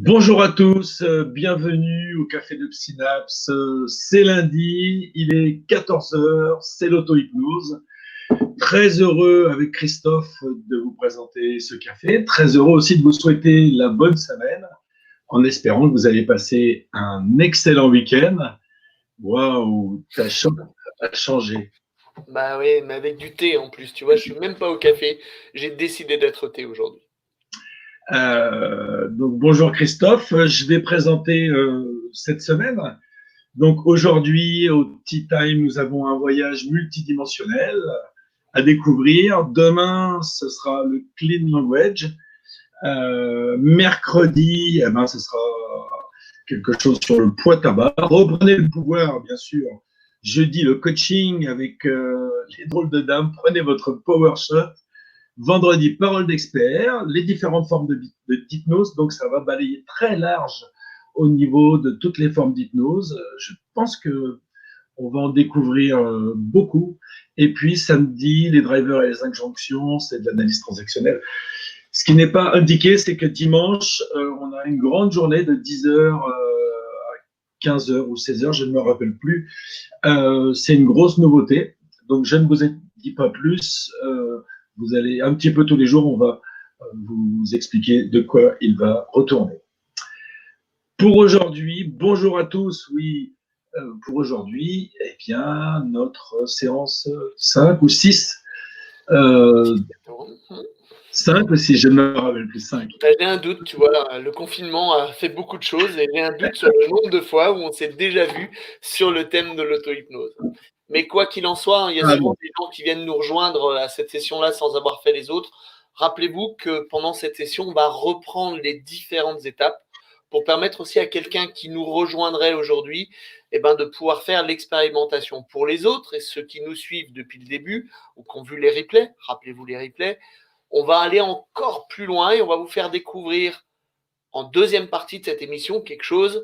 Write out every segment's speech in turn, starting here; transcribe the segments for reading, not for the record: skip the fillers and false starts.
Bonjour à tous, bienvenue au Café de Synapse. C'est lundi, il est 14 heures, c'est l'auto-hypnose. Très heureux avec Christophe de vous présenter ce café. Très heureux aussi de vous souhaiter la bonne semaine en espérant que vous allez passer un excellent week-end. Waouh, ta chambre a changé. Bah oui, mais avec du thé en plus, tu vois, je suis même pas au café, j'ai décidé d'être au thé aujourd'hui. Donc bonjour Christophe, je vais présenter cette semaine. Donc aujourd'hui, au Tea Time, nous avons un voyage multidimensionnel à découvrir. Demain, ce sera le Clean Language. Mercredi, ce sera quelque chose sur le poids tabac. Reprenez le pouvoir, bien sûr. Jeudi, le coaching avec les drôles de dames. Prenez votre power shot. Vendredi, parole d'expert, les différentes formes d'hypnose. Donc, ça va balayer très large au niveau de toutes les formes d'hypnose. Je pense que on va en découvrir beaucoup. Et puis, samedi, les drivers et les injonctions, c'est de l'analyse transactionnelle. Ce qui n'est pas indiqué, c'est que dimanche, on a une grande journée de 10h à 15h ou 16h, je ne me rappelle plus. C'est une grosse nouveauté. Donc, je ne vous dis pas plus. Vous allez un petit peu tous les jours, on va vous expliquer de quoi il va retourner. Pour aujourd'hui, bonjour à tous. Oui, pour aujourd'hui, eh bien, notre séance 5 ou 6. 5 ou 6, je ne me rappelle plus 5. J'ai un doute, tu vois, le confinement a fait beaucoup de choses et j'ai un doute sur le nombre de fois où on s'est déjà vu sur le thème de l'auto-hypnose. Mais quoi qu'il en soit, il y a souvent des gens qui viennent nous rejoindre à cette session-là sans avoir fait les autres. Rappelez-vous que pendant cette session, on va reprendre les différentes étapes pour permettre aussi à quelqu'un qui nous rejoindrait aujourd'hui de pouvoir faire l'expérimentation. Pour les autres et ceux qui nous suivent depuis le début ou qui ont vu les replays, rappelez-vous les replays, on va aller encore plus loin et on va vous faire découvrir en deuxième partie de cette émission quelque chose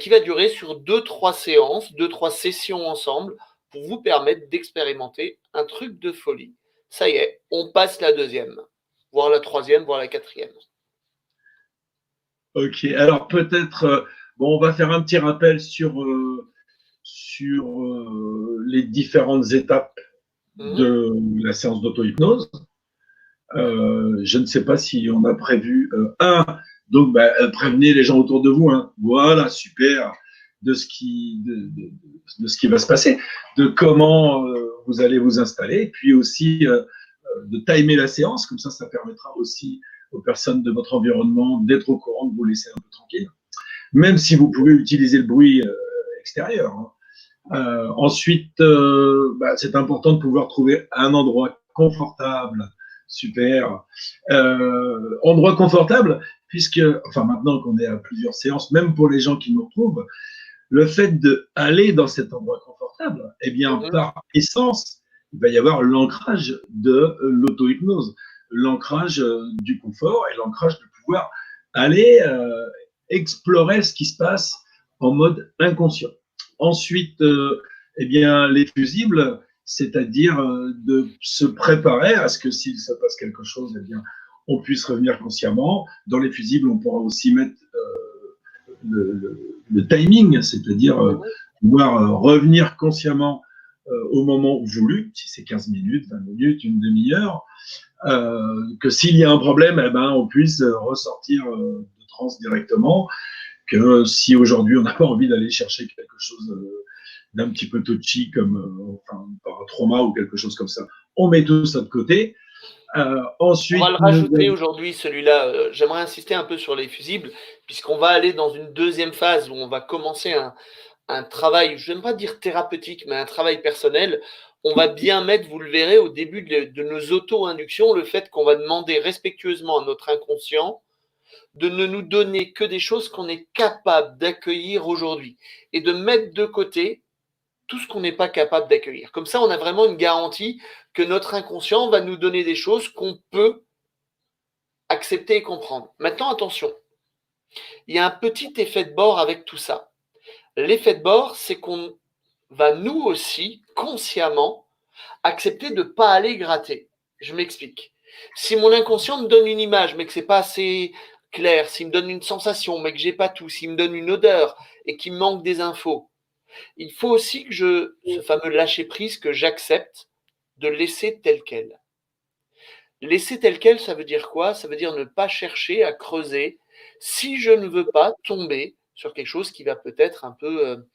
qui va durer sur 2-3 séances, 2-3 sessions ensemble pour vous permettre d'expérimenter un truc de folie. Ça y est, on passe la deuxième, voire la troisième, voire la quatrième. Ok, alors peut-être, on va faire un petit rappel sur les différentes étapes de la séance d'auto-hypnose. Je ne sais pas si on a prévu donc prévenez les gens autour de vous. Hein. Voilà, super, de ce qui va se passer, de comment vous allez vous installer, et puis aussi de timer la séance, comme ça permettra aussi aux personnes de votre environnement d'être au courant, de vous laisser un peu tranquille, même si vous pouvez utiliser le bruit extérieur. Hein. Ensuite, c'est important de pouvoir trouver un endroit confortable. Super. Endroit confortable, puisque, maintenant qu'on est à plusieurs séances, même pour les gens qui nous retrouvent, le fait d'aller dans cet endroit confortable, eh bien, par essence, il va y avoir l'ancrage de l'auto-hypnose, l'ancrage du confort et l'ancrage de pouvoir aller explorer ce qui se passe en mode inconscient. Ensuite, eh bien, les fusibles, c'est-à-dire de se préparer à ce que s'il se passe quelque chose, eh bien, on puisse revenir consciemment. Dans les fusibles, on pourra aussi mettre le timing, c'est-à-dire pouvoir revenir consciemment au moment voulu, si c'est 15 minutes, 20 minutes, une demi-heure, que s'il y a un problème, on puisse ressortir de transe directement, que si aujourd'hui on n'a pas envie d'aller chercher quelque chose d'un petit peu touchy comme par un trauma ou quelque chose comme ça, on met tout ça de côté. Ensuite, on va le rajouter aujourd'hui, celui-là. J'aimerais insister un peu sur les fusibles, puisqu'on va aller dans une deuxième phase où on va commencer un travail, je n'aime pas dire thérapeutique, mais un travail personnel. On va bien mettre, vous le verrez, au début de nos auto-inductions, le fait qu'on va demander respectueusement à notre inconscient de ne nous donner que des choses qu'on est capable d'accueillir aujourd'hui et de mettre de côté tout ce qu'on n'est pas capable d'accueillir. Comme ça, on a vraiment une garantie que notre inconscient va nous donner des choses qu'on peut accepter et comprendre. Maintenant, attention, il y a un petit effet de bord avec tout ça. L'effet de bord, c'est qu'on va nous aussi, consciemment, accepter de ne pas aller gratter. Je m'explique. Si mon inconscient me donne une image, mais que ce n'est pas assez clair, s'il me donne une sensation, mais que j'ai pas tout, s'il me donne une odeur et qu'il me manque des infos, il faut aussi que ce fameux lâcher-prise, que j'accepte de laisser tel quel. Laisser tel quel, ça veut dire quoi? Ça veut dire ne pas chercher à creuser si je ne veux pas tomber sur quelque chose qui va peut-être un peu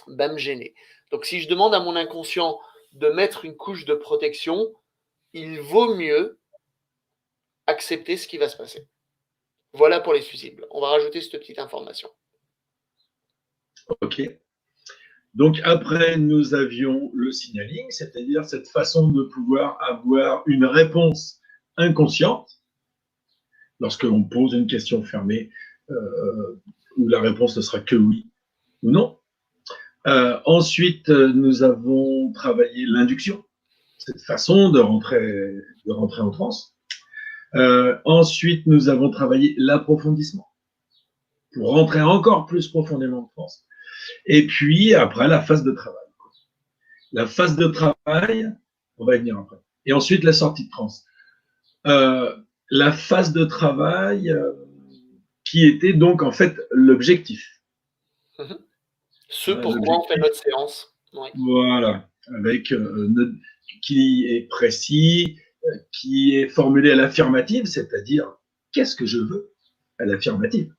me gêner. Donc si je demande à mon inconscient de mettre une couche de protection, il vaut mieux accepter ce qui va se passer. Voilà pour les fusibles. On va rajouter cette petite information. Ok. Donc après, nous avions le signaling, c'est-à-dire cette façon de pouvoir avoir une réponse inconsciente lorsque l'on pose une question fermée où la réponse ne sera que oui ou non. Ensuite, nous avons travaillé l'induction, cette façon de rentrer en transe. Ensuite, nous avons travaillé l'approfondissement pour rentrer encore plus profondément en transe. Et puis, après, la phase de travail. La phase de travail, on va y venir après. Et ensuite, la sortie de transe. La phase de travail qui était donc en fait l'objectif. Ce pourquoi on fait notre séance. Oui. Voilà, avec qui est précis, qui est formulé à l'affirmative, c'est-à-dire qu'est-ce que je veux à l'affirmative.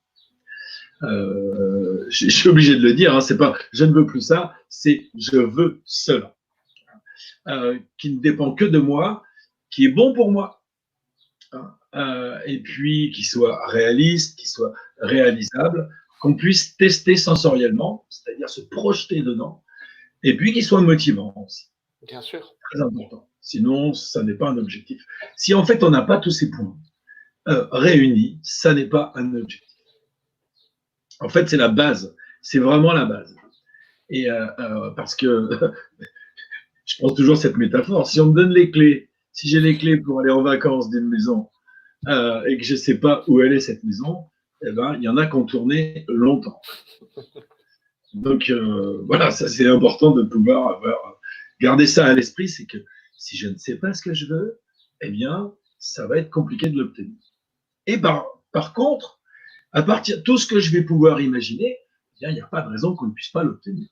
Je suis obligé de le dire, hein, c'est pas je ne veux plus ça, c'est je veux cela, qui ne dépend que de moi, qui est bon pour moi, et puis qui soit réaliste, qui soit réalisable, qu'on puisse tester sensoriellement, c'est-à-dire se projeter dedans, et puis qui soit motivant aussi. Bien sûr. Très important. Sinon, ça n'est pas un objectif. Si en fait on n'a pas tous ces points réunis, ça n'est pas un objectif. En fait, c'est la base. C'est vraiment la base. Et parce que je pense toujours cette métaphore. Si on me donne les clés, si j'ai les clés pour aller en vacances d'une maison et que je ne sais pas où elle est cette maison, eh ben, il y en a qui ont tourné longtemps. Donc voilà, ça c'est important de pouvoir garder ça à l'esprit, c'est que si je ne sais pas ce que je veux, eh bien, ça va être compliqué de l'obtenir. Et par contre, à partir de tout ce que je vais pouvoir imaginer, eh bien, il n'y a pas de raison qu'on ne puisse pas l'obtenir,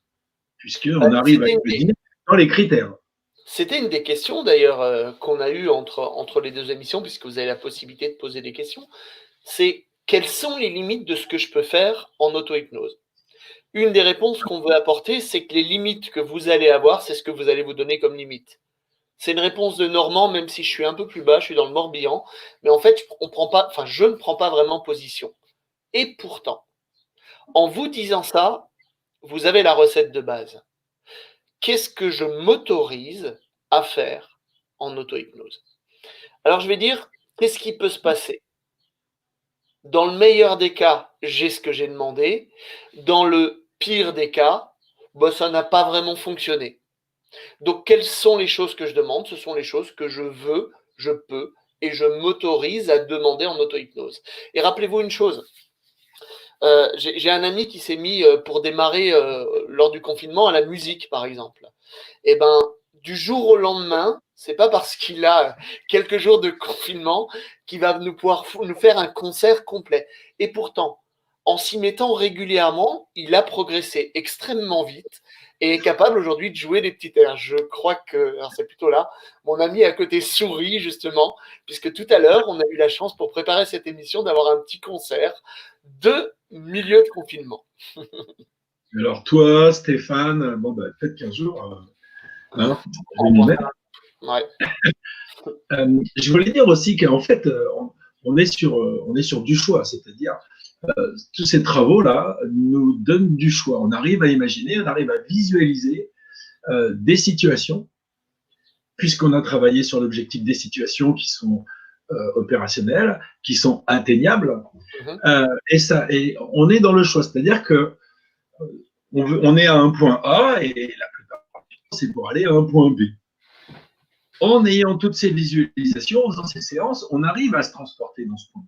puisqu'on arrive à imaginer dans les critères. C'était une des questions d'ailleurs qu'on a eues entre les deux émissions, puisque vous avez la possibilité de poser des questions. C'est quelles sont les limites de ce que je peux faire en auto-hypnose? Une des réponses qu'on veut apporter, c'est que les limites que vous allez avoir, c'est ce que vous allez vous donner comme limite. C'est une réponse de Normand, même si je suis un peu plus bas, je suis dans le Morbihan, mais en fait, je ne prends pas vraiment position. Et pourtant, en vous disant ça, vous avez la recette de base. Qu'est-ce que je m'autorise à faire en auto-hypnose? Alors, je vais dire, qu'est-ce qui peut se passer? Dans le meilleur des cas, j'ai ce que j'ai demandé. Dans le pire des cas, ça n'a pas vraiment fonctionné. Donc, quelles sont les choses que je demande? Ce sont les choses que je veux, je peux, et je m'autorise à demander en auto-hypnose. Et rappelez-vous une chose, j'ai un ami qui s'est mis pour démarrer lors du confinement à la musique, par exemple. Et ben, du jour au lendemain, c'est pas parce qu'il a quelques jours de confinement qu'il va nous faire un concert complet. Et pourtant, en s'y mettant régulièrement, il a progressé extrêmement vite et est capable aujourd'hui de jouer des petits airs. Je crois que, alors c'est plutôt là, mon ami à côté sourit justement, puisque tout à l'heure, on a eu la chance pour préparer cette émission d'avoir un petit concert de milieu de confinement. Alors toi, Stéphane, peut-être qu'un jour, Ouais. Je voulais dire aussi qu'en fait, on est sur du choix, c'est-à-dire tous ces travaux-là nous donnent du choix. On arrive à imaginer, on arrive à visualiser des situations, puisqu'on a travaillé sur l'objectif des situations qui sont opérationnelles, qui sont atteignables, et on est dans le choix, c'est-à-dire que on est à un point A et la plupart du temps, c'est pour aller à un point B. En ayant toutes ces visualisations, en faisant ces séances, on arrive à se transporter dans ce point.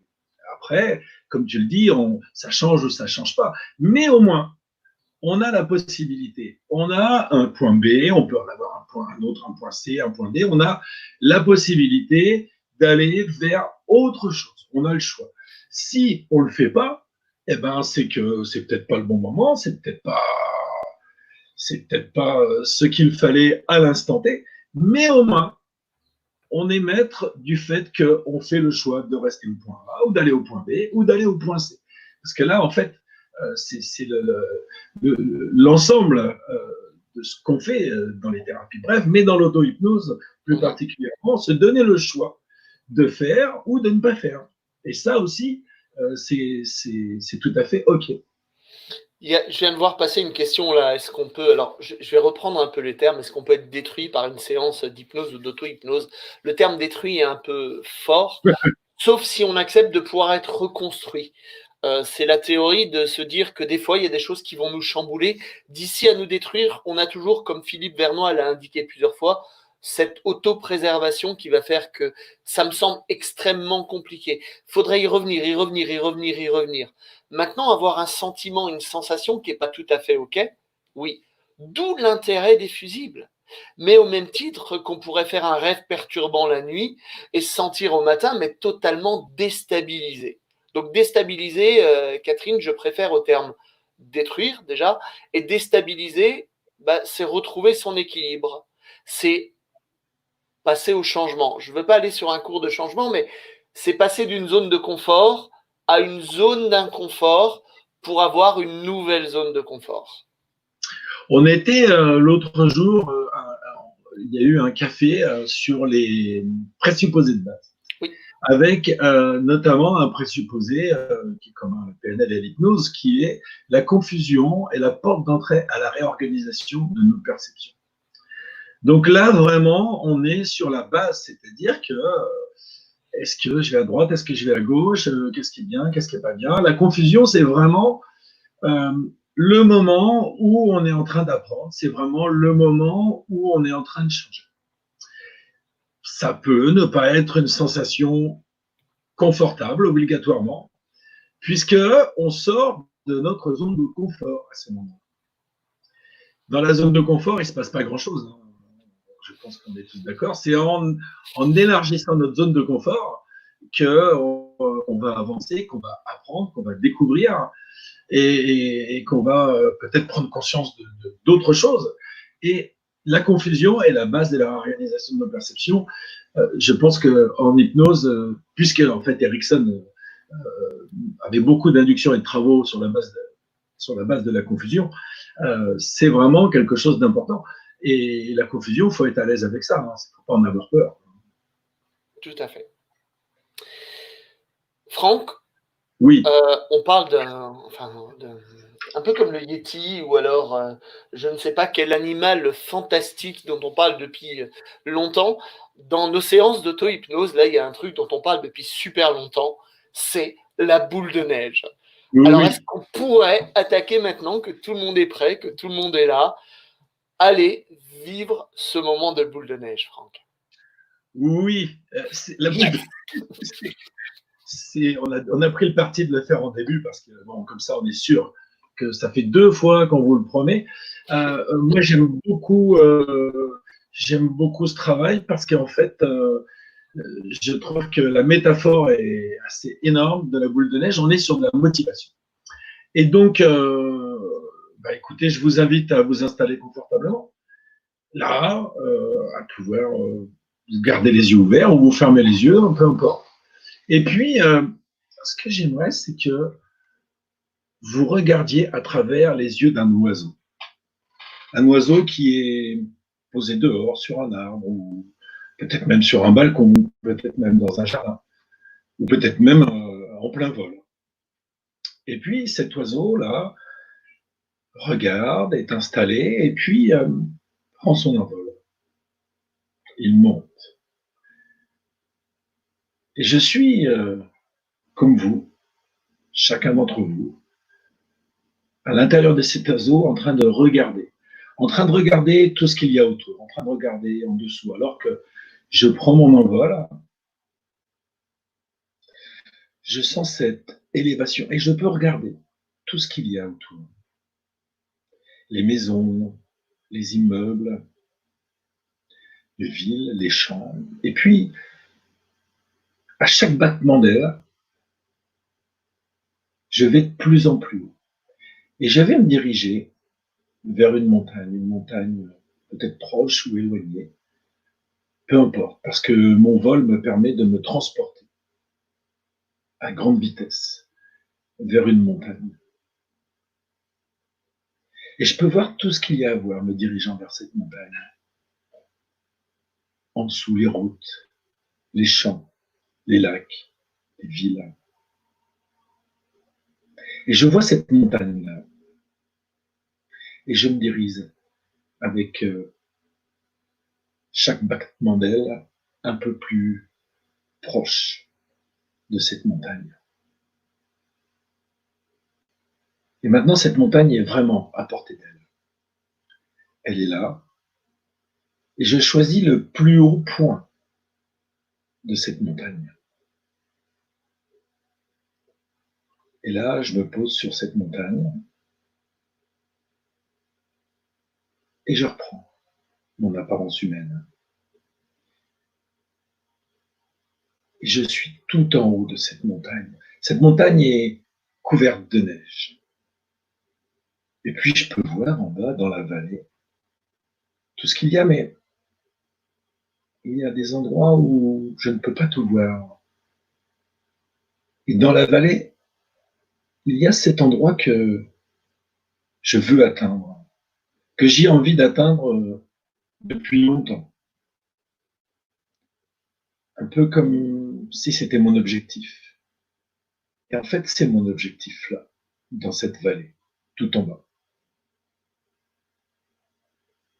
Après, comme tu le dis, ça change ou ça ne change pas. Mais au moins, on a la possibilité. On a un point B, on peut en avoir un autre, un point C, un point D. On a la possibilité d'aller vers autre chose. On a le choix. Si on ne le fait pas, eh ben, c'est que c'est peut-être pas le bon moment, c'est peut-être pas ce qu'il fallait à l'instant T, mais au moins, on est maître du fait qu'on fait le choix de rester au point A ou d'aller au point B ou d'aller au point C. Parce que là, en fait, c'est l'ensemble de ce qu'on fait dans les thérapies brèves, mais dans l'auto-hypnose plus particulièrement, se donner le choix de faire ou de ne pas faire. Et ça aussi, c'est tout à fait OK. Je viens de voir passer une question là. Est-ce qu'on peut, alors je vais reprendre un peu les termes, est-ce qu'on peut être détruit par une séance d'hypnose ou d'auto-hypnose? Le terme détruit est un peu fort, sauf si on accepte de pouvoir être reconstruit. C'est la théorie de se dire que des fois, il y a des choses qui vont nous chambouler. D'ici à nous détruire, on a toujours, comme Philippe Vernois l'a indiqué plusieurs fois, cette autopréservation qui va faire que ça me semble extrêmement compliqué. Il faudrait y revenir, y revenir, y revenir, y revenir. Maintenant, avoir un sentiment, une sensation qui n'est pas tout à fait OK, oui. D'où l'intérêt des fusibles. Mais au même titre qu'on pourrait faire un rêve perturbant la nuit et se sentir au matin, mais totalement déstabilisé. Donc déstabiliser, Catherine, je préfère au terme détruire déjà, et déstabiliser, bah, c'est retrouver son équilibre. C'est passer au changement. Je ne veux pas aller sur un cours de changement, mais c'est passer d'une zone de confort à une zone d'inconfort pour avoir une nouvelle zone de confort. On était l'autre jour, il y a eu un café sur les présupposés de base. Oui. Avec notamment un présupposé qui est commun à la PNL et à l'hypnose, qui est la confusion et la porte d'entrée à la réorganisation de nos perceptions. Donc là, vraiment, on est sur la base, c'est-à-dire que est-ce que je vais à droite, est-ce que je vais à gauche, qu'est-ce qui est bien, qu'est-ce qui n'est pas bien. La confusion, c'est vraiment le moment où on est en train d'apprendre, c'est vraiment le moment où on est en train de changer. Ça peut ne pas être une sensation confortable obligatoirement, puisque on sort de notre zone de confort à ce moment. Dans la zone de confort, il ne se passe pas grand-chose. Hein. Je pense qu'on est tous d'accord. C'est en élargissant notre zone de confort qu'on va avancer, qu'on va apprendre, qu'on va découvrir et qu'on va peut-être prendre conscience d'autres choses. Et la confusion est la base de la réalisation de nos perceptions. Je pense qu'en hypnose, puisque en fait Erickson avait beaucoup d'inductions et de travaux sur la base de la confusion, c'est vraiment quelque chose d'important. Et la confusion, il faut être à l'aise avec ça. Il ne faut pas en avoir peur. Tout à fait. Franck, oui. On parle un peu comme le Yeti ou alors je ne sais pas quel animal fantastique dont on parle depuis longtemps. Dans nos séances d'auto-hypnose, là, il y a un truc dont on parle depuis super longtemps, c'est la boule de neige. Oui, alors, est-ce qu'on pourrait attaquer maintenant que tout le monde est prêt, que tout le monde est là, aller vivre ce moment de boule de neige, Franck? Oui, la boule de on a pris le parti de le faire en début parce que, bon, comme ça, on est sûr que ça fait 2 fois qu'on vous le promet. Moi, j'aime beaucoup ce travail parce qu'en fait, je trouve que la métaphore est assez énorme de la boule de neige. On est sur de la motivation. Et donc, écoutez, je vous invite à vous installer confortablement. Là, à pouvoir garder les yeux ouverts ou vous fermer les yeux, peu importe. Et puis, ce que j'aimerais, c'est que vous regardiez à travers les yeux d'un oiseau. Un oiseau qui est posé dehors, sur un arbre, ou peut-être même sur un balcon, peut-être même dans un jardin, ou peut-être même en plein vol. Et puis, cet oiseau-là regarde, est installé, et puis prend son envol. Il monte. Et je suis, comme vous, chacun d'entre vous, à l'intérieur de cet oiseau en train de regarder tout ce qu'il y a autour, en train de regarder en dessous, alors que je prends mon envol, je sens cette élévation et je peux regarder tout ce qu'il y a autour. Les maisons, les immeubles, les villes, les champs. Et puis, à chaque battement d'air, je vais de plus en plus haut. Et je vais me diriger vers une montagne peut-être proche ou éloignée, peu importe, parce que mon vol me permet de me transporter à grande vitesse vers une montagne. Et je peux voir tout ce qu'il y a à voir me dirigeant vers cette montagne. En dessous, les routes, les champs, les lacs, les villes. Et je vois cette montagne-là. Et je me dirige avec chaque battement d'aile un peu plus proche de cette montagne. Et maintenant, cette montagne est vraiment à portée d'elle. Elle est là. Et je choisis le plus haut point de cette montagne. Et là, je me pose sur cette montagne et je reprends mon apparence humaine. Et je suis tout en haut de cette montagne. Cette montagne est couverte de neige. Et puis, je peux voir en bas, dans la vallée, tout ce qu'il y a, mais il y a des endroits où je ne peux pas tout voir. Et dans la vallée, il y a cet endroit que je veux atteindre, que j'ai envie d'atteindre depuis longtemps. Un peu comme si c'était mon objectif. Et en fait, c'est mon objectif là, dans cette vallée, tout en bas.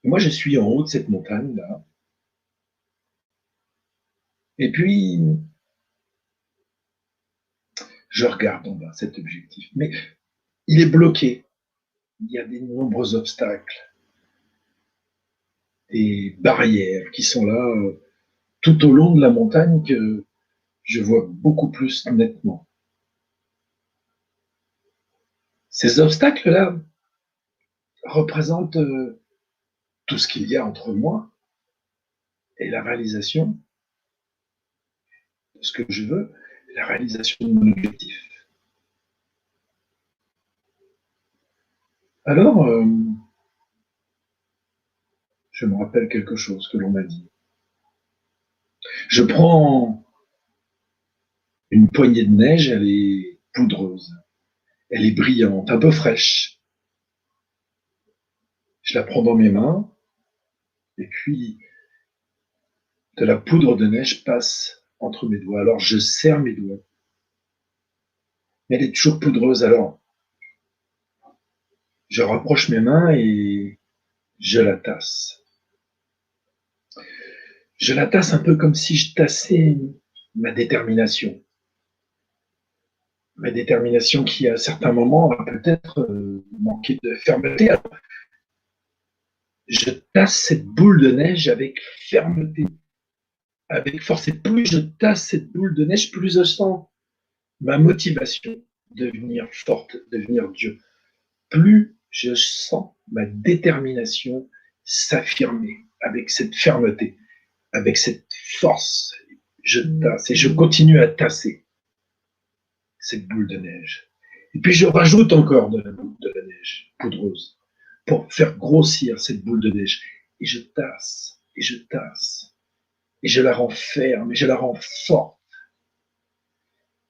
Et moi, je suis en haut de cette montagne là. Et puis, je regarde en bas cet objectif. Mais il est bloqué. Il y a de nombreux obstacles, des barrières qui sont là tout au long de la montagne que je vois beaucoup plus nettement. Ces obstacles-là représentent tout ce qu'il y a entre moi et la réalisation de ce que je veux, la réalisation de mon objectif. Alors, je me rappelle quelque chose que l'on m'a dit. Je prends une poignée de neige, elle est poudreuse, elle est brillante, un peu fraîche. Je la prends dans mes mains, et puis de la poudre de neige passe entre mes doigts. Alors je serre mes doigts. Mais elle est toujours poudreuse, alors je rapproche mes mains et je la tasse. Je la tasse un peu comme si je tassais ma détermination. Ma détermination qui, à certains moments, a peut-être manqué de fermeté. Alors, je tasse cette boule de neige avec fermeté, avec force. Et plus je tasse cette boule de neige, plus je sens ma motivation devenir forte, devenir Dieu. Plus je sens ma détermination s'affirmer avec cette fermeté, avec cette force. Je tasse et je continue à tasser cette boule de neige. Et puis je rajoute encore de la boule de la neige poudreuse pour faire grossir cette boule de neige. Et je tasse, et je tasse, et je la rends ferme, et je la rends forte,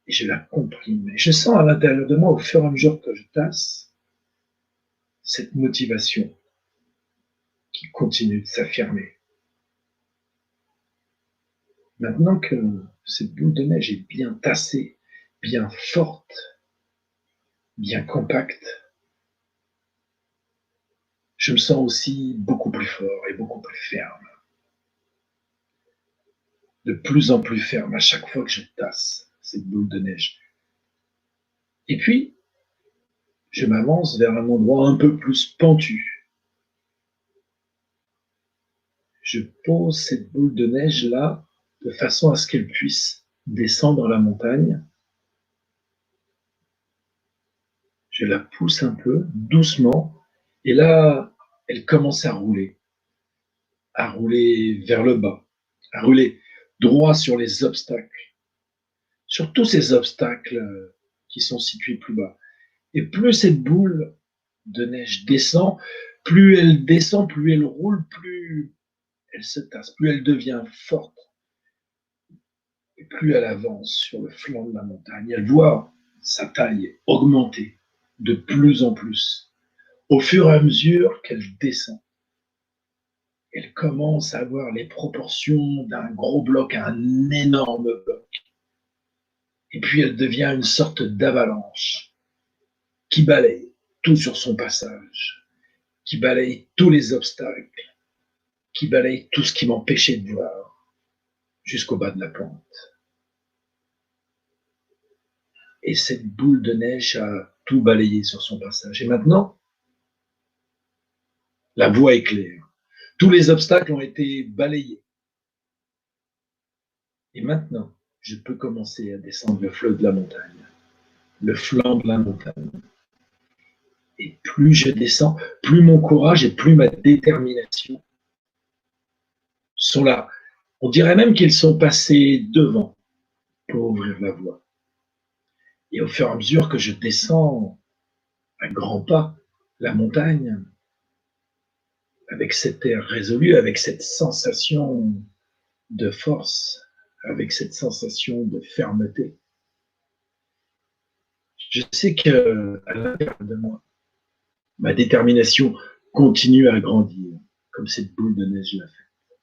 et je la comprime. Et je sens à l'intérieur de moi, au fur et à mesure que je tasse, cette motivation qui continue de s'affirmer. Maintenant que cette boule de neige est bien tassée, bien forte, bien compacte, je me sens aussi beaucoup plus fort et beaucoup plus ferme. De plus en plus ferme à chaque fois que je tasse cette boule de neige. Et puis, je m'avance vers un endroit un peu plus pentu. Je pose cette boule de neige là, de façon à ce qu'elle puisse descendre la montagne. Je la pousse un peu, doucement, et là, elle commence à rouler vers le bas, à rouler droit sur les obstacles, sur tous ces obstacles qui sont situés plus bas. Et plus cette boule de neige descend, plus elle roule, plus elle se tasse, plus elle devient forte. Et plus elle avance sur le flanc de la montagne, elle voit sa taille augmenter de plus en plus. Au fur et à mesure qu'elle descend, elle commence à avoir les proportions d'un gros bloc à un énorme bloc. Et puis elle devient une sorte d'avalanche qui balaye tout sur son passage, qui balaye tous les obstacles, qui balaye tout ce qui m'empêchait de voir jusqu'au bas de la pente. Et cette boule de neige a tout balayé sur son passage. Et maintenant, la voie est claire. Tous les obstacles ont été balayés. Et maintenant, je peux commencer à descendre le fleuve de la montagne, le flanc de la montagne. Et plus je descends, plus mon courage et plus ma détermination sont là. On dirait même qu'ils sont passés devant pour ouvrir la voie. Et au fur et à mesure que je descends à grands pas la montagne, avec cet air résolu, avec cette sensation de force, avec cette sensation de fermeté, je sais qu'à l'intérieur de moi, ma détermination continue à grandir, comme cette boule de neige l'a fait,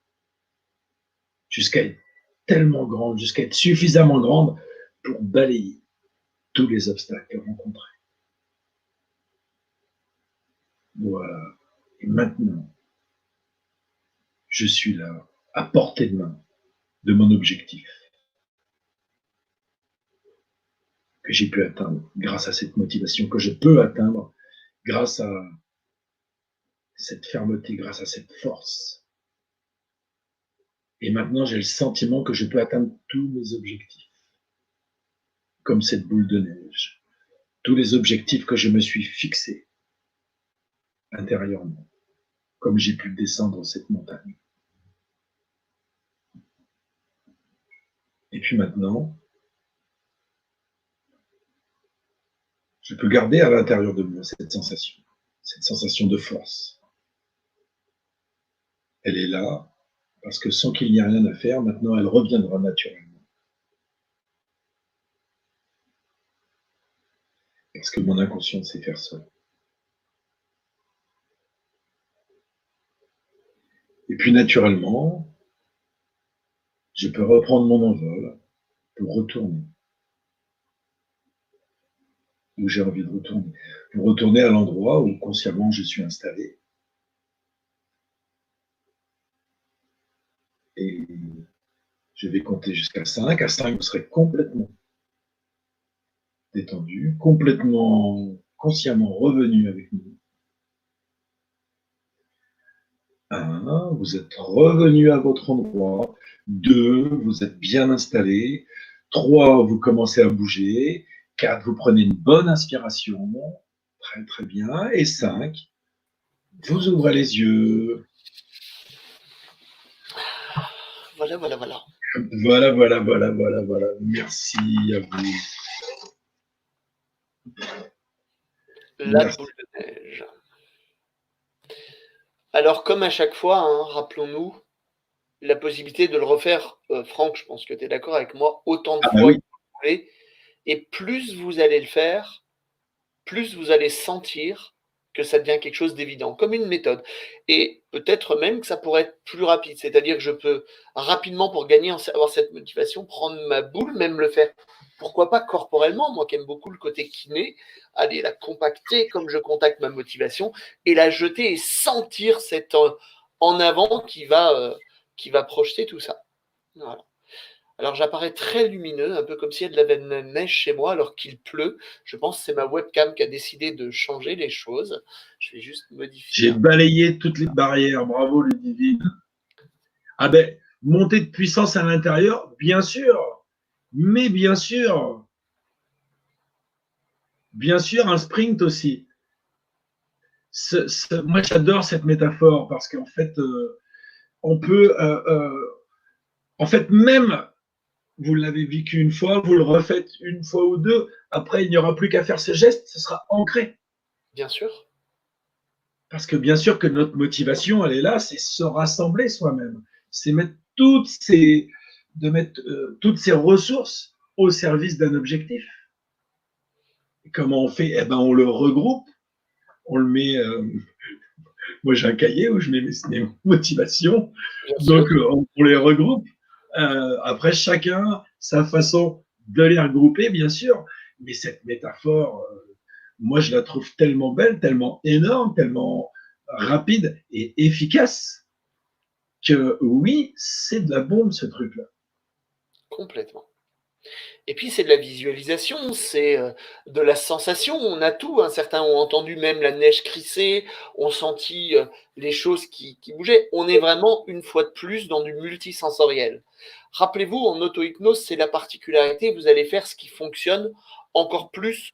jusqu'à être tellement grande, jusqu'à être suffisamment grande pour balayer tous les obstacles rencontrés. Voilà. Et maintenant, je suis là, à portée de main de mon objectif, que j'ai pu atteindre grâce à cette motivation, que je peux atteindre grâce à cette fermeté, grâce à cette force. Et maintenant, j'ai le sentiment que je peux atteindre tous mes objectifs, comme cette boule de neige, tous les objectifs que je me suis fixés intérieurement, comme j'ai pu descendre cette montagne. Et puis maintenant, je peux garder à l'intérieur de moi cette sensation de force. Elle est là, parce que sans qu'il n'y ait rien à faire, maintenant elle reviendra naturellement. Parce que mon inconscient sait faire ça. Et puis naturellement, je peux reprendre mon envol pour retourner où j'ai envie de retourner, pour retourner à l'endroit où consciemment je suis installé. Et je vais compter jusqu'à 5. À 5, vous serez complètement détendu, complètement consciemment revenu avec nous. 1, vous êtes revenu à votre endroit. 2, vous êtes bien installé. 3, vous commencez à bouger. 4, vous prenez une bonne inspiration. Très, très bien. Et 5, vous ouvrez les yeux. Voilà. Voilà. Merci à vous. La boule de neige. Alors, comme à chaque fois, hein, rappelons-nous la possibilité de le refaire. Franck, je pense que tu es d'accord avec moi, autant de fois oui. que vous voulez. Et plus vous allez le faire, plus vous allez sentir que ça devient quelque chose d'évident, comme une méthode. Et peut-être même que ça pourrait être plus rapide. C'est-à-dire que je peux rapidement, pour gagner, avoir cette motivation, prendre ma boule, même le faire, pourquoi pas corporellement, moi qui aime beaucoup le côté kiné, aller la compacter comme je contacte ma motivation, et la jeter et sentir cette en avant qui va projeter tout ça. Voilà. Alors j'apparais très lumineux, un peu comme s'il y avait de la neige chez moi alors qu'il pleut. Je pense que c'est ma webcam qui a décidé de changer les choses. Je vais juste modifier. J'ai balayé toutes les barrières. Bravo, Ludivine. Ah ben, montée de puissance à l'intérieur, bien sûr. Mais bien sûr, un sprint aussi. Moi, j'adore cette métaphore parce qu'en fait, on peut, en fait, même vous l'avez vécu une fois, vous le refaites une fois ou deux. Après, il n'y aura plus qu'à faire ce geste, ce sera ancré. Bien sûr. Parce que bien sûr que notre motivation, elle est là, c'est se rassembler soi-même. C'est mettre toutes ces, de mettre toutes ces ressources au service d'un objectif. Et comment on fait? Eh ben, on le regroupe, on le met. Moi, j'ai un cahier où je mets mes motivations, Bien sûr. donc on les regroupe. Après, chacun sa façon de les regrouper, bien sûr. Mais cette métaphore, moi, je la trouve tellement belle, tellement énorme, tellement rapide et efficace que oui, c'est de la bombe, ce truc-là. Complètement. Et puis c'est de la visualisation, c'est de la sensation, on a tout, hein. Certains ont entendu même la neige crisser, ont senti les choses qui bougeaient. On est vraiment, une fois de plus, dans du multisensoriel. Rappelez-vous, en auto-hypnose, c'est la particularité, vous allez faire ce qui fonctionne encore plus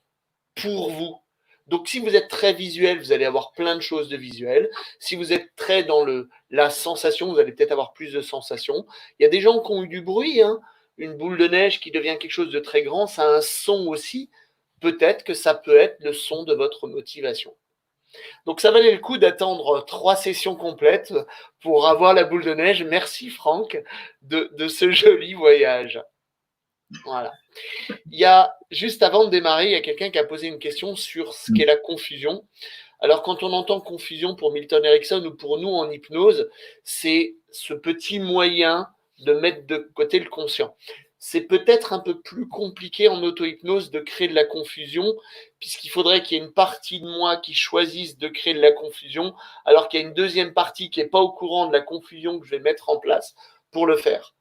pour vous. Donc si vous êtes très visuel, vous allez avoir plein de choses de visuel. Si vous êtes très dans la sensation, vous allez peut-être avoir plus de sensations. Il y a des gens qui ont eu du bruit, hein. Une boule de neige qui devient quelque chose de très grand, ça a un son aussi. Peut-être que ça peut être le son de votre motivation. Donc ça valait le coup d'attendre 3 sessions complètes pour avoir la boule de neige. Merci Franck de ce joli voyage. Voilà. Il y a, juste avant de démarrer, il y a quelqu'un qui a posé une question sur ce qu'est la confusion. Alors, quand on entend confusion pour Milton Erickson ou pour nous en hypnose, c'est ce petit moyen de mettre de côté le conscient. C'est peut-être un peu plus compliqué en auto-hypnose de créer de la confusion, puisqu'il faudrait qu'il y ait une partie de moi qui choisisse de créer de la confusion, alors qu'il y a une deuxième partie qui n'est pas au courant de la confusion que je vais mettre en place pour le faire.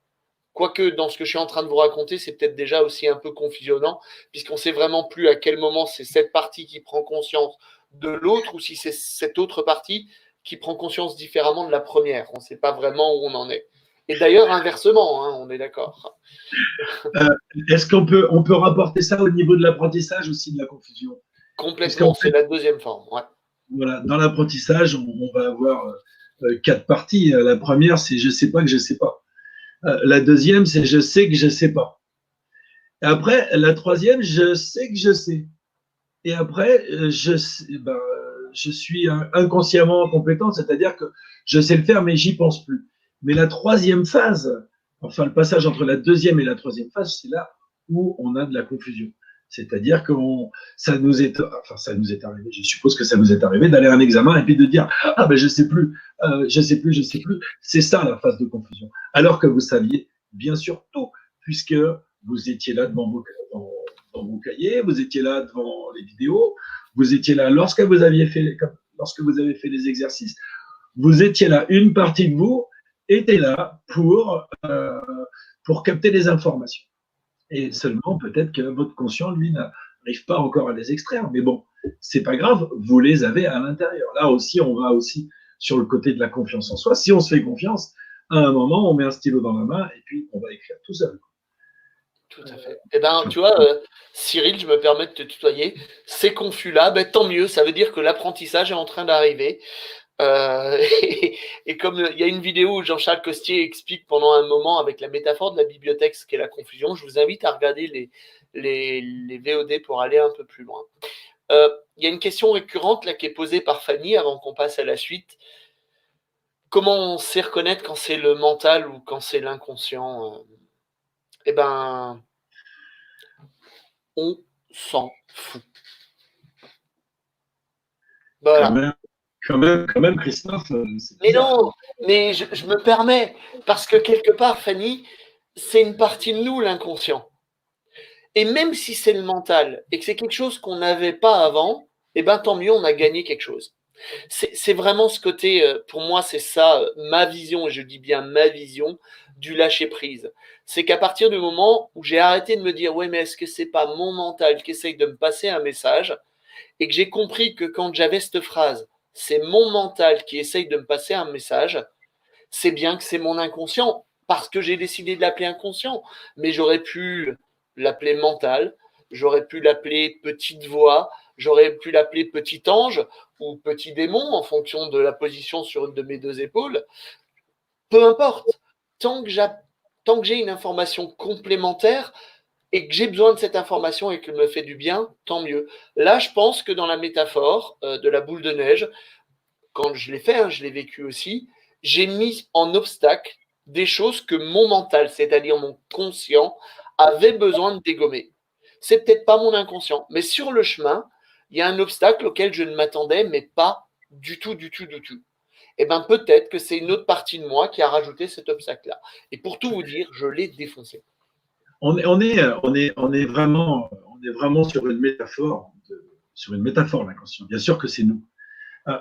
Quoique dans ce que je suis en train de vous raconter, c'est peut-être déjà aussi un peu confusionnant, puisqu'on ne sait vraiment plus à quel moment c'est cette partie qui prend conscience de l'autre ou si c'est cette autre partie qui prend conscience différemment de la première. On ne sait pas vraiment où on en est. Et d'ailleurs, inversement, hein, on est d'accord. Est-ce on peut rapporter ça au niveau de l'apprentissage aussi de la confusion? Complètement, Puisqu'en c'est fait, la deuxième forme. Ouais. voilà, dans l'apprentissage, on va avoir 4 parties. La première, c'est je sais pas que je sais pas. La deuxième, c'est je sais que je sais pas. Et après, la troisième, je sais que je sais. Et après, je suis inconsciemment compétent, c'est-à-dire que je sais le faire, mais j'y pense plus. Mais la troisième phase, enfin le passage entre la deuxième et la troisième phase, c'est là où on a de la confusion. C'est-à-dire que ça nous est arrivé, je suppose que ça nous est arrivé d'aller à un examen et puis de dire ah ben je sais plus, je sais plus, je sais plus. C'est ça la phase de confusion. Alors que vous saviez bien sûr tout, puisque vous étiez là dans vos cahiers, vous étiez là devant les vidéos, vous étiez là lorsque vous avez fait les exercices, vous étiez là, une partie de vous était là pour capter les informations. Et seulement peut-être que votre conscient, lui, n'arrive pas encore à les extraire. Mais bon, c'est pas grave, vous les avez à l'intérieur. Là aussi, on va aussi sur le côté de la confiance en soi. Si on se fait confiance, à un moment, on met un stylo dans la main et puis on va écrire tout seul. Tout à fait. Eh ben, tu vois, Cyril, je me permets de te tutoyer. C'est confus là, ben, tant mieux. Ça veut dire que l'apprentissage est en train d'arriver. Et comme il y a une vidéo où Jean-Charles Costier explique pendant un moment avec la métaphore de la bibliothèque ce qu'est la confusion, je vous invite à regarder les VOD pour aller un peu plus loin. Il y a une question récurrente là qui est posée par Fanny avant qu'on passe à la suite. Comment on sait reconnaître quand c'est le mental ou quand c'est l'inconscient? Eh ben, on s'en fout. Voilà. Quand même, Christophe, c'est Mais bizarre. non, mais je me permets, parce que quelque part, Fanny, c'est une partie de nous, l'inconscient. Et même si c'est le mental et que c'est quelque chose qu'on n'avait pas avant, eh ben tant mieux, on a gagné quelque chose. C'est vraiment ce côté, pour moi, c'est ça, ma vision, et je dis bien ma vision, du lâcher-prise. C'est qu'à partir du moment où j'ai arrêté de me dire, ouais, mais est-ce que c'est pas mon mental qui essaye de me passer un message, et que j'ai compris que quand j'avais cette phrase, c'est mon mental qui essaye de me passer un message, c'est bien que c'est mon inconscient, parce que j'ai décidé de l'appeler inconscient, mais j'aurais pu l'appeler mental, j'aurais pu l'appeler petite voix, j'aurais pu l'appeler petit ange ou petit démon en fonction de la position sur une de mes deux épaules. Peu importe, tant que tant que j'ai une information complémentaire et que j'ai besoin de cette information et qu'elle me fait du bien, tant mieux. Là, je pense que dans la métaphore de la boule de neige, quand je l'ai fait, je l'ai vécu aussi, j'ai mis en obstacle des choses que mon mental, c'est-à-dire mon conscient, avait besoin de dégommer. C'est peut-être pas mon inconscient, mais sur le chemin, il y a un obstacle auquel je ne m'attendais, mais pas du tout, du tout, du tout. Et bien peut-être que c'est une autre partie de moi qui a rajouté cet obstacle-là. Et pour tout vous dire, je l'ai défoncé. On est vraiment sur une métaphore, l'inconscient. Bien sûr que c'est nous.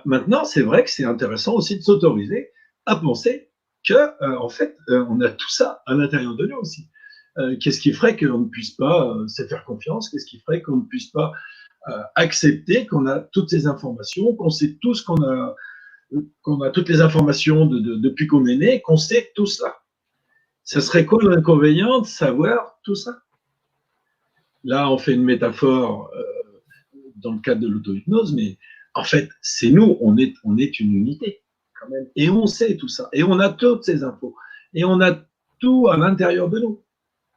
Maintenant, c'est vrai que c'est intéressant aussi de s'autoriser à penser que, en fait, on a tout ça à l'intérieur de nous aussi. Qu'est-ce qui ferait qu'on ne puisse pas se faire confiance? Qu'est-ce qui ferait qu'on ne puisse pas accepter qu'on a toutes ces informations, qu'on sait tout ce qu'on a toutes les informations depuis qu'on est né, qu'on sait tout ça? Ce serait quoi l'inconvénient de savoir tout ça? Là, on fait une métaphore dans le cadre de l'auto-hypnose, mais en fait, c'est nous, on est une unité quand même. Et on sait tout ça. Et on a toutes ces infos. Et on a tout à l'intérieur de nous.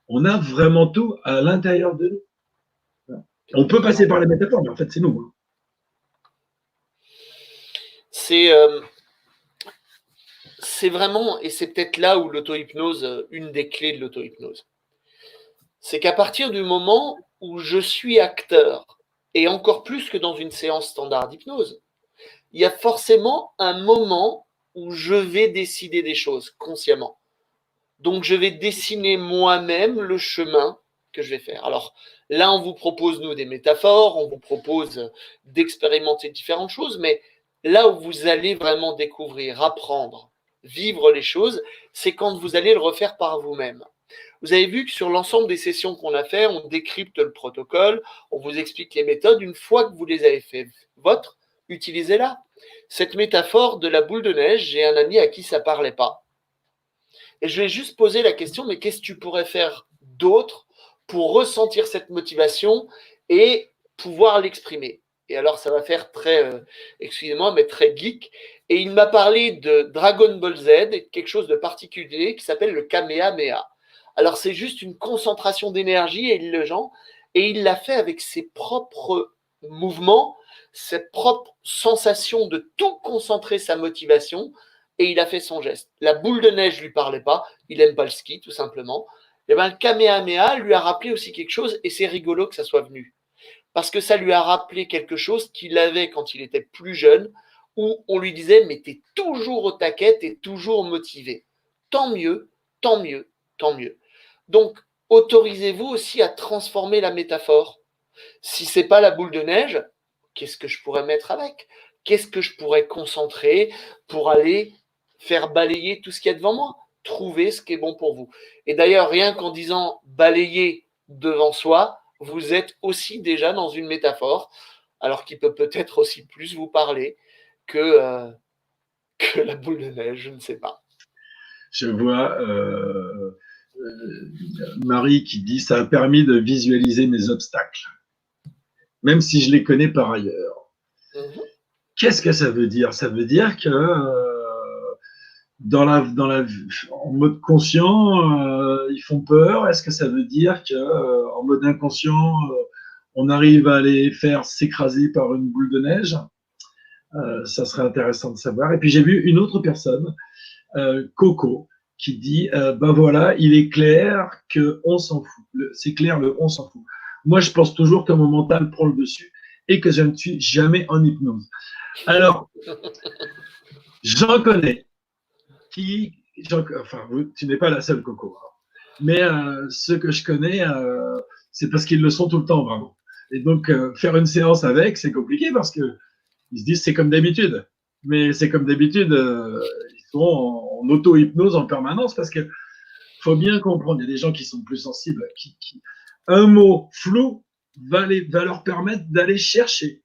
On a vraiment tout à l'intérieur de nous. On peut passer par les métaphores, mais en fait, c'est nous. C'est vraiment, et c'est peut-être là où l'auto-hypnose, une des clés de l'auto-hypnose, c'est qu'à partir du moment où je suis acteur, et encore plus que dans une séance standard d'hypnose, il y a forcément un moment où je vais décider des choses consciemment. Donc, je vais dessiner moi-même le chemin que je vais faire. Alors, là, on vous propose, nous, des métaphores, on vous propose d'expérimenter différentes choses, mais là où vous allez vraiment découvrir, apprendre, vivre les choses, c'est quand vous allez le refaire par vous-même. Vous avez vu que sur l'ensemble des sessions qu'on a fait, on décrypte le protocole, on vous explique les méthodes. Une fois que vous les avez fait votre, utilisez-la. Cette métaphore de la boule de neige, j'ai un ami à qui ça ne parlait pas. Et je vais juste poser la question, mais qu'est-ce que tu pourrais faire d'autre pour ressentir cette motivation et pouvoir l'exprimer? Et alors, ça va faire très, excusez-moi, mais très geek. Et il m'a parlé de Dragon Ball Z et de quelque chose de particulier qui s'appelle le Kamehameha. Alors, c'est juste une concentration d'énergie, et il l'a fait avec ses propres mouvements, ses propres sensations de tout concentrer sa motivation, et il a fait son geste. La boule de neige ne lui parlait pas, il n'aime pas le ski, tout simplement. Et bien, le Kamehameha lui a rappelé aussi quelque chose, et c'est rigolo que ça soit venu. Parce que ça lui a rappelé quelque chose qu'il avait quand il était plus jeune, où on lui disait, mais t'es toujours au taquet, t'es toujours motivé. Tant mieux, tant mieux, tant mieux. Donc, autorisez-vous aussi à transformer la métaphore. Si c'est pas la boule de neige, qu'est-ce que je pourrais mettre avec? Qu'est-ce que je pourrais concentrer pour aller faire balayer tout ce qu'il y a devant moi? Trouver ce qui est bon pour vous. Et d'ailleurs, rien qu'en disant balayer devant soi, vous êtes aussi déjà dans une métaphore, alors qu'il peut peut-être aussi plus vous parler que la boule de neige, je ne sais pas. Je vois Marie qui dit « ça a permis de visualiser mes obstacles, même si je les connais par ailleurs ». Qu'est-ce que ça veut dire? Ça veut dire que en mode conscient, ils font peur. Est-ce que ça veut dire que en mode inconscient, on arrive à les faire s'écraser par une boule de neige? Ça serait intéressant de savoir. Et puis j'ai vu une autre personne, Coco, qui dit ben voilà, il est clair que on s'en fout. C'est clair, on s'en fout. Moi, je pense toujours que mon mental prend le dessus et que je ne suis jamais en hypnose. Alors, j'en connais enfin, tu n'es pas la seule, Coco. Hein. Mais ceux que je connais, c'est parce qu'ils le sont tout le temps, vraiment. Et donc, faire une séance avec, c'est compliqué parce que ils se disent c'est comme d'habitude. Mais c'est comme d'habitude, ils sont en auto-hypnose en permanence parce que faut bien comprendre, il y a des gens qui sont plus sensibles, un mot flou va leur permettre d'aller chercher.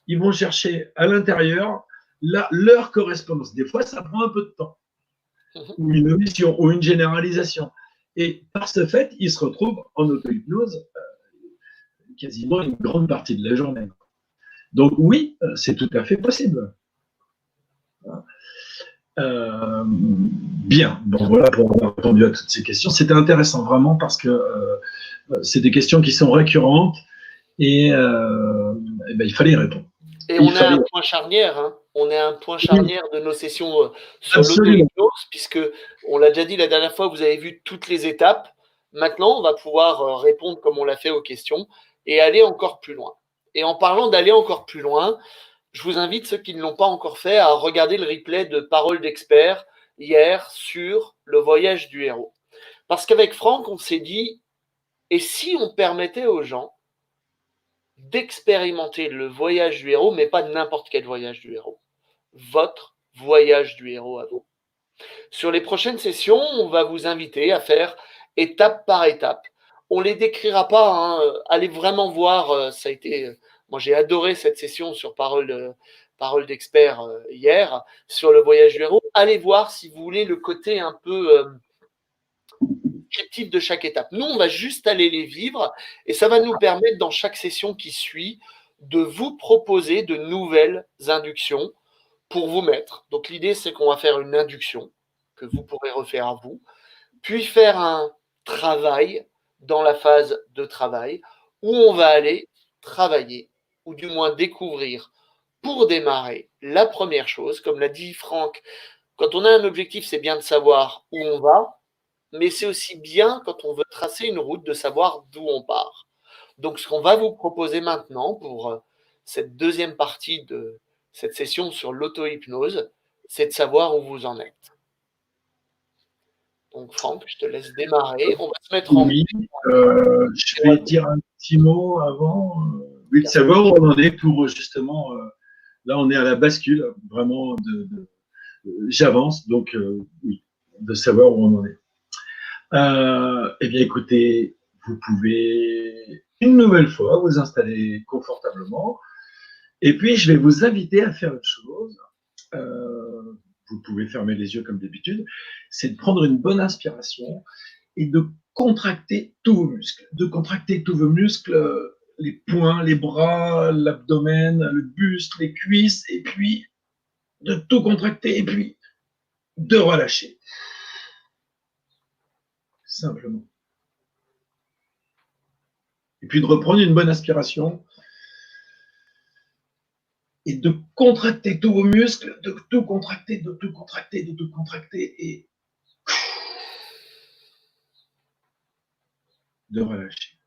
Ils vont chercher à l'intérieur leur correspondance. Des fois, ça prend un peu de temps, ou une omission, ou une généralisation. Et par ce fait, ils se retrouvent en auto-hypnose quasiment une grande partie de la journée. Donc oui, c'est tout à fait possible. Bien, bon voilà pour avoir répondu à toutes ces questions. C'était intéressant vraiment parce que c'est des questions qui sont récurrentes et ben, il fallait y répondre. Et Il on est à fallait. un point charnière, hein. On est à un point Oui, charnière de nos sessions sur absolument. l'auto-hypnose, puisque on l'a déjà dit la dernière fois, vous avez vu toutes les étapes. Maintenant, on va pouvoir répondre comme on l'a fait aux questions et aller encore plus loin. Et en parlant d'aller encore plus loin, je vous invite ceux qui ne l'ont pas encore fait à regarder le replay de Parole d'expert hier sur le voyage du héros. Parce qu'avec Franck, on s'est dit, et si on permettait aux gens d'expérimenter le voyage du héros, mais pas n'importe quel voyage du héros. Votre voyage du héros à vous. Sur les prochaines sessions, on va vous inviter à faire étape par étape. On ne les décrira pas, hein. Allez vraiment voir, ça a été. Moi, j'ai adoré cette session sur Parole d'expert hier, sur le voyage du héros. Allez voir si vous voulez le côté un peu descriptif de chaque étape. Nous, on va juste aller les vivre et ça va nous permettre, dans chaque session qui suit, de vous proposer de nouvelles inductions pour vous mettre. Donc, l'idée, c'est qu'on va faire une induction que vous pourrez refaire à vous, puis faire un travail dans la phase de travail où on va aller travailler ou du moins découvrir pour démarrer la première chose. Comme l'a dit Franck, quand on a un objectif, c'est bien de savoir où on va, mais c'est aussi bien, quand on veut tracer une route, de savoir d'où on part. Donc, ce qu'on va vous proposer maintenant pour cette deuxième partie de cette session sur l'auto-hypnose, c'est de savoir où vous en êtes. Donc, Franck, je te laisse démarrer. On va se mettre en... Oui, je vais dire un petit mot avant. Oui, de savoir où on en est pour justement. Là, on est à la bascule, vraiment. J'avance, donc oui, de savoir où on en est. Eh bien, écoutez, vous pouvez une nouvelle fois vous installer confortablement. Et puis, je vais vous inviter à faire une chose. Vous pouvez fermer les yeux comme d'habitude. C'est de prendre une bonne inspiration et de contracter tous vos muscles. De contracter tous vos muscles, les poings, les bras, l'abdomen, le buste, les cuisses, et puis de tout contracter, et puis de relâcher. Simplement. Et puis de reprendre une bonne inspiration et de contracter tous vos muscles, de tout contracter, de tout contracter, de tout contracter, et de relâcher.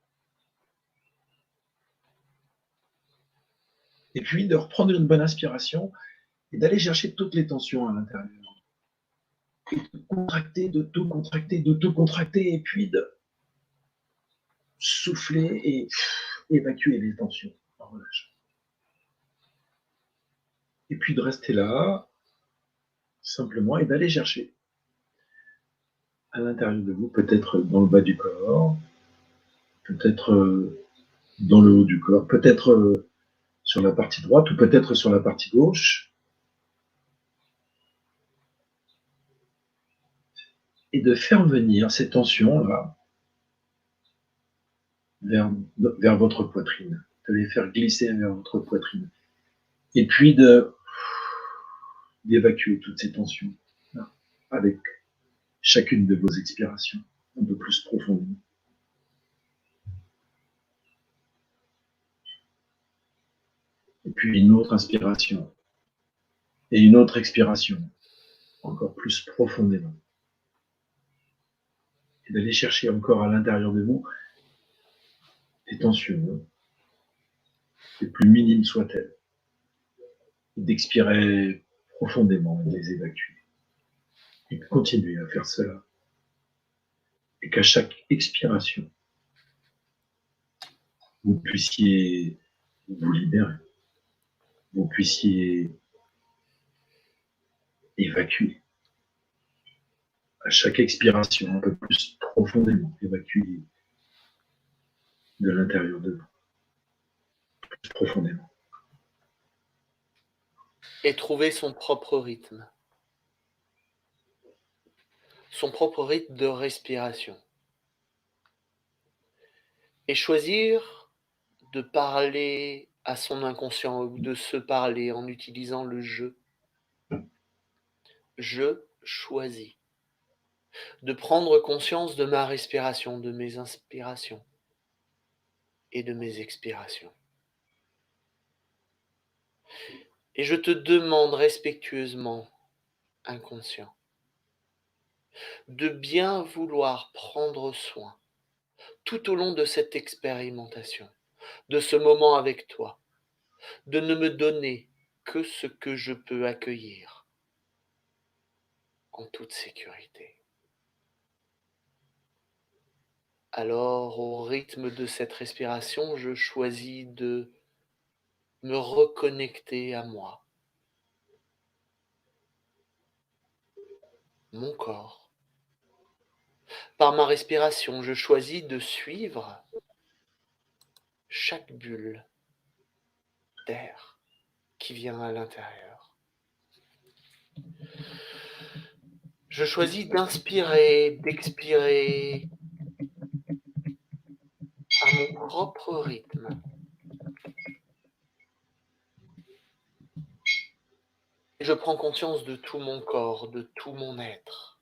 Et puis de reprendre une bonne inspiration et d'aller chercher toutes les tensions à l'intérieur. Et de contracter, de tout contracter, de tout contracter, et puis de souffler et évacuer les tensions en relâchant. Et puis de rester là, simplement, et d'aller chercher à l'intérieur de vous, peut-être dans le bas du corps, peut-être dans le haut du corps, peut-être sur la partie droite ou peut-être sur la partie gauche, et de faire venir ces tensions-là vers votre poitrine, de les faire glisser vers votre poitrine, et puis d'évacuer toutes ces tensions là, avec chacune de vos expirations un peu plus profondément. Et puis une autre inspiration et une autre expiration encore plus profondément. Et d'aller chercher encore à l'intérieur de vous des tensions, les plus minimes soient-elles, et d'expirer profondément et de les évacuer. Et de continuer à faire cela. Et qu'à chaque expiration, vous puissiez vous libérer, vous puissiez évacuer. À chaque expiration, un peu plus profondément, évacuer de l'intérieur de vous, plus profondément. Et trouver son propre rythme. Son propre rythme de respiration. Et choisir de parler à son inconscient ou de se parler en utilisant le jeu. je choisis de prendre conscience de ma respiration, de mes inspirations et de mes expirations. Et je te demande respectueusement, inconscient, de bien vouloir prendre soin tout au long de cette expérimentation, de ce moment avec toi, de ne me donner que ce que je peux accueillir en toute sécurité. Alors, au rythme de cette respiration, je choisis de me reconnecter à moi, mon corps. Par ma respiration, je choisis de suivre chaque bulle d'air qui vient à l'intérieur. Je choisis d'inspirer, d'expirer à mon propre rythme. Je prends conscience de tout mon corps, de tout mon être,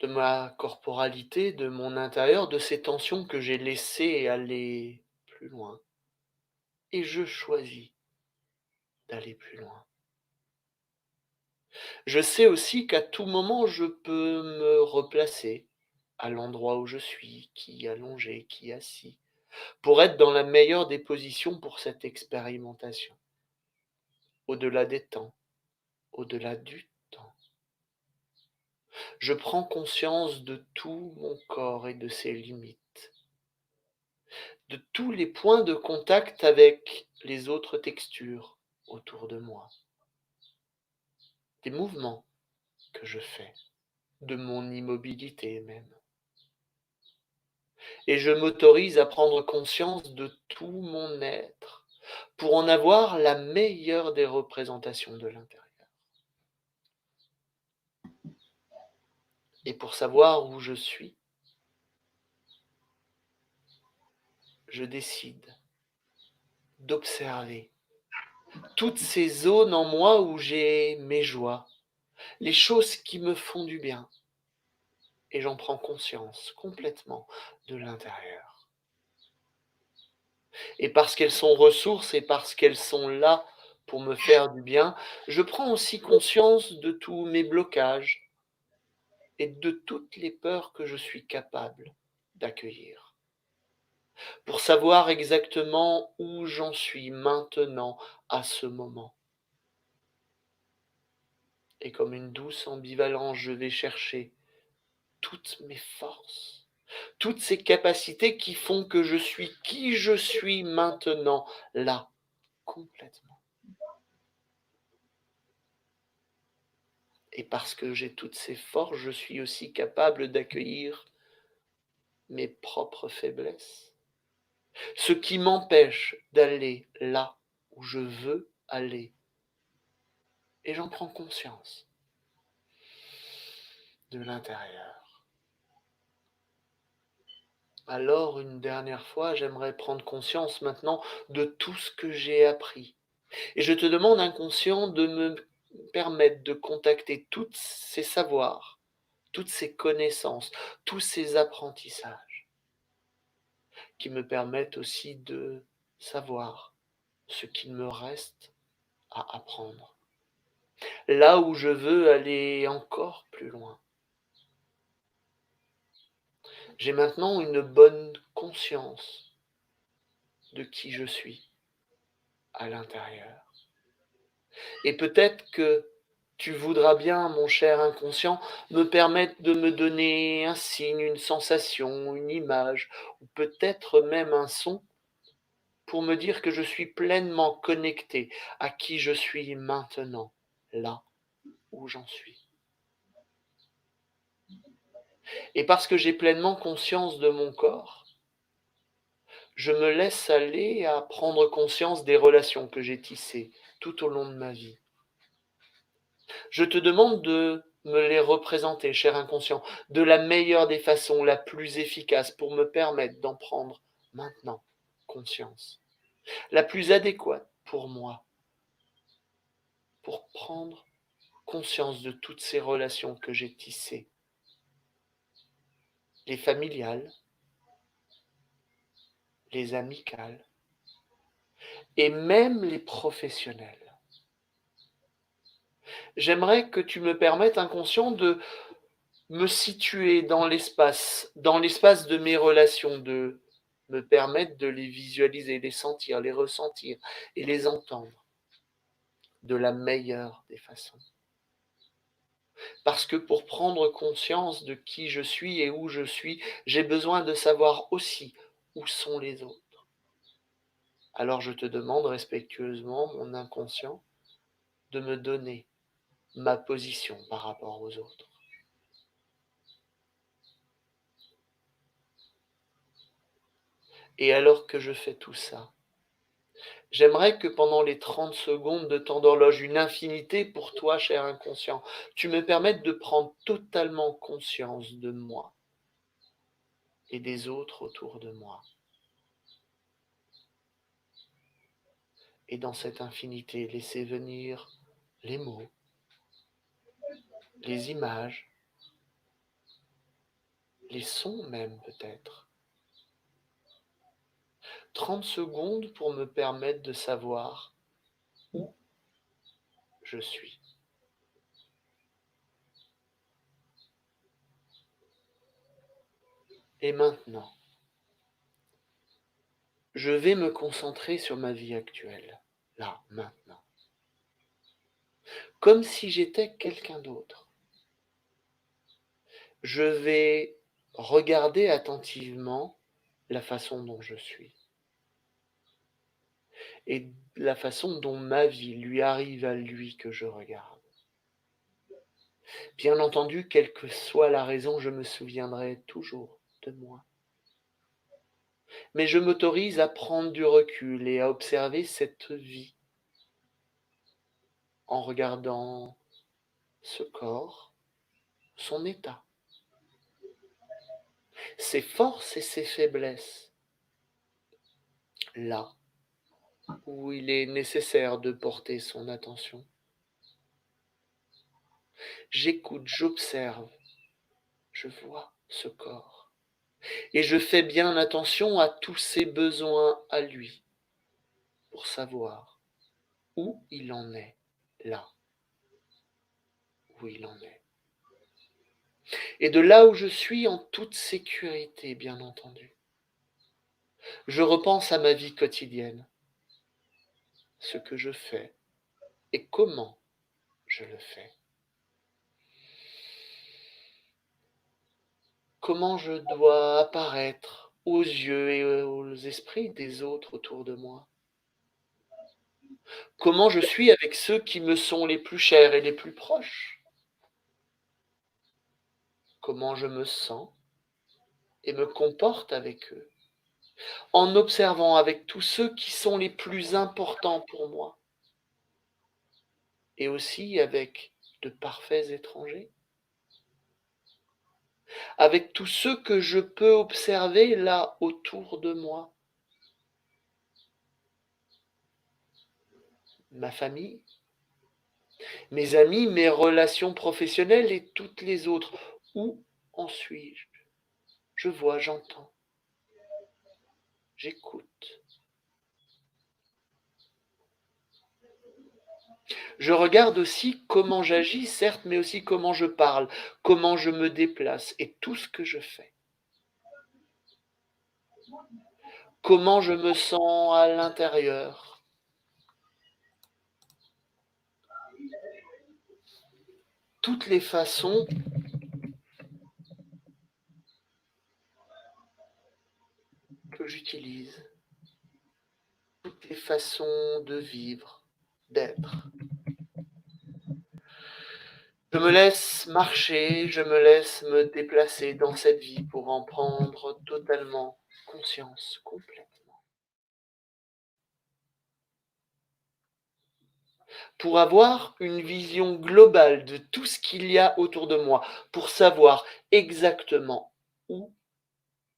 de ma corporalité, de mon intérieur, de ces tensions que j'ai laissées aller plus loin. Et je choisis d'aller plus loin. Je sais aussi qu'à tout moment, je peux me replacer à l'endroit où je suis, qui allongé, qui assis, pour être dans la meilleure des positions pour cette expérimentation, au-delà des temps, au-delà du temps. Je prends conscience de tout mon corps et de ses limites, de tous les points de contact avec les autres textures autour de moi, des mouvements que je fais, de mon immobilité même. Et je m'autorise à prendre conscience de tout mon être pour en avoir la meilleure des représentations de l'intérieur. Et pour savoir où je suis, je décide d'observer toutes ces zones en moi où j'ai mes joies, les choses qui me font du bien. Et j'en prends conscience complètement de l'intérieur. Et parce qu'elles sont ressources et parce qu'elles sont là pour me faire du bien, je prends aussi conscience de tous mes blocages et de toutes les peurs que je suis capable d'accueillir. Pour savoir exactement où j'en suis maintenant à ce moment. Et comme une douce ambivalence, je vais chercher toutes mes forces, toutes ces capacités qui font que je suis qui je suis maintenant, là, complètement. Et parce que j'ai toutes ces forces, je suis aussi capable d'accueillir mes propres faiblesses, ce qui m'empêche d'aller là où je veux aller. Et j'en prends conscience de l'intérieur. Alors, une dernière fois, j'aimerais prendre conscience maintenant de tout ce que j'ai appris. Et je te demande, inconscient, de me permettre de contacter tous ces savoirs, toutes ces connaissances, tous ces apprentissages, qui me permettent aussi de savoir ce qu'il me reste à apprendre. Là où je veux aller encore plus loin. J'ai maintenant une bonne conscience de qui je suis à l'intérieur. Et peut-être que tu voudras bien, mon cher inconscient, me permettre de me donner un signe, une sensation, une image, ou peut-être même un son, pour me dire que je suis pleinement connecté à qui je suis maintenant, là où j'en suis. Et parce que j'ai pleinement conscience de mon corps, je me laisse aller à prendre conscience des relations que j'ai tissées tout au long de ma vie. Je te demande de me les représenter, cher inconscient, de la meilleure des façons, la plus efficace pour me permettre d'en prendre maintenant conscience, la plus adéquate pour moi, pour prendre conscience de toutes ces relations que j'ai tissées, les familiales, les amicales et même les professionnelles. J'aimerais que tu me permettes, inconscient, de me situer dans l'espace de mes relations, de me permettre de les visualiser, les sentir, les ressentir et les entendre de la meilleure des façons. Parce que pour prendre conscience de qui je suis et où je suis, j'ai besoin de savoir aussi où sont les autres. Alors je te demande respectueusement, mon inconscient, de me donner ma position par rapport aux autres. Et alors que je fais tout ça, j'aimerais que pendant les 30 secondes de temps d'horloge, une infinité pour toi, cher inconscient, tu me permettes de prendre totalement conscience de moi et des autres autour de moi. Et dans cette infinité, laisser venir les mots, les images, les sons même peut-être. 30 secondes pour me permettre de savoir où je suis. Et maintenant, je vais me concentrer sur ma vie actuelle, là, maintenant. Comme si j'étais quelqu'un d'autre. Je vais regarder attentivement la façon dont je suis. Et la façon dont ma vie lui arrive à lui que je regarde. Bien entendu, quelle que soit la raison, je me souviendrai toujours de moi. Mais je m'autorise à prendre du recul et à observer cette vie en regardant ce corps, son état, ses forces et ses faiblesses, là où il est nécessaire de porter son attention. J'écoute, j'observe, je vois ce corps. Et je fais bien attention à tous ses besoins à lui, pour savoir où il en est, là où il en est. Et de là où je suis, en toute sécurité, bien entendu. Je repense à ma vie quotidienne, ce que je fais et comment je le fais. Comment je dois apparaître aux yeux et aux esprits des autres autour de moi. Comment je suis avec ceux qui me sont les plus chers et les plus proches. Comment je me sens et me comporte avec eux, en observant avec tous ceux qui sont les plus importants pour moi, et aussi avec de parfaits étrangers, avec tous ceux que je peux observer là autour de moi. Ma famille, mes amis, mes relations professionnelles et toutes les autres. Où en suis-je? Je vois, j'entends, j'écoute. Je regarde aussi comment j'agis, certes, mais aussi comment je parle, comment je me déplace et tout ce que je fais. Comment je me sens à l'intérieur. Toutes les façons que j'utilise, toutes les façons de vivre, d'être. Je me laisse marcher, je me laisse me déplacer dans cette vie pour en prendre totalement conscience, complètement. Pour avoir une vision globale de tout ce qu'il y a autour de moi, pour savoir exactement où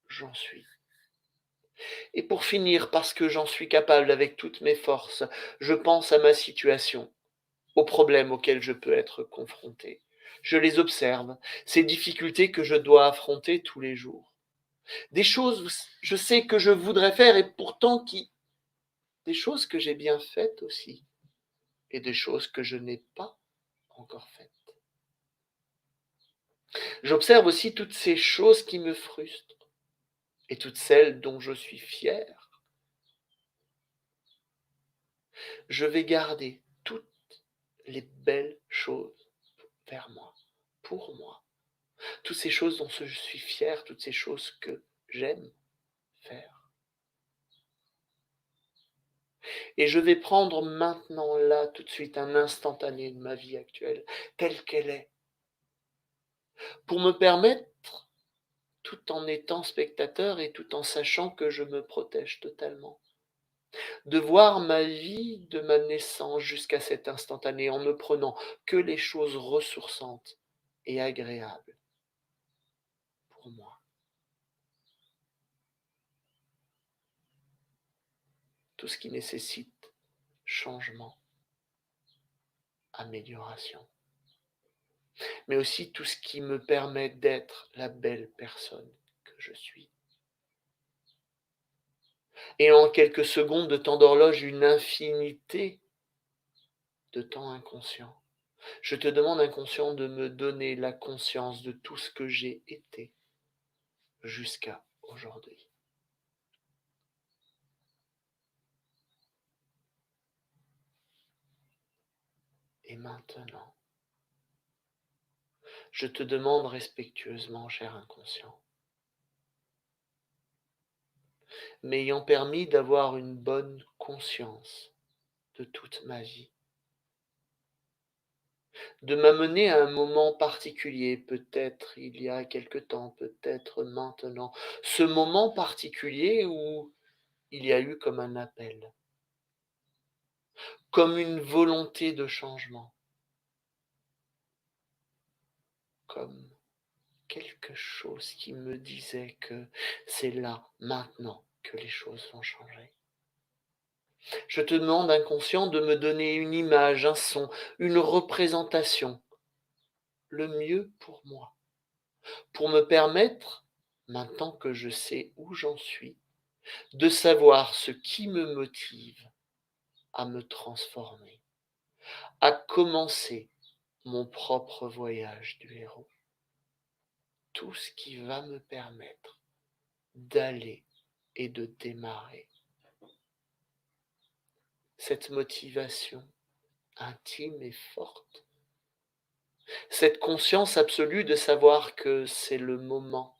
j'en suis. Et pour finir, parce que j'en suis capable avec toutes mes forces, je pense à ma situation aux problèmes auxquels je peux être confronté. Je les observe, ces difficultés que je dois affronter tous les jours. Des choses, je sais que je voudrais faire et pourtant des choses que j'ai bien faites aussi et des choses que je n'ai pas encore faites. J'observe aussi toutes ces choses qui me frustrent et toutes celles dont je suis fier. Je vais garder toutes les belles choses vers moi, pour moi. Toutes ces choses dont je suis fier, toutes ces choses que j'aime faire. Et je vais prendre maintenant, là, tout de suite, un instantané de ma vie actuelle, telle qu'elle est, pour me permettre, tout en étant spectateur et tout en sachant que je me protège totalement, de voir ma vie de ma naissance jusqu'à cet instantané en ne prenant que les choses ressourçantes et agréables pour moi. Tout ce qui nécessite changement, amélioration, mais aussi tout ce qui me permet d'être la belle personne que je suis. Et en quelques secondes de temps d'horloge, une infinité de temps inconscient. Je te demande, inconscient, de me donner la conscience de tout ce que j'ai été jusqu'à aujourd'hui. Et maintenant, je te demande respectueusement, cher inconscient, m'ayant permis d'avoir une bonne conscience de toute ma vie, de m'amener à un moment particulier, peut-être il y a quelque temps, peut-être maintenant, ce moment particulier où il y a eu comme un appel, comme une volonté de changement, comme quelque chose qui me disait que c'est là, maintenant, que les choses vont changer. Je te demande, inconscient, de me donner une image, un son, une représentation, le mieux pour moi, pour me permettre, maintenant que je sais où j'en suis, de savoir ce qui me motive à me transformer, à commencer mon propre voyage du héros. Tout ce qui va me permettre d'aller et de démarrer. Cette motivation intime et forte, cette conscience absolue de savoir que c'est le moment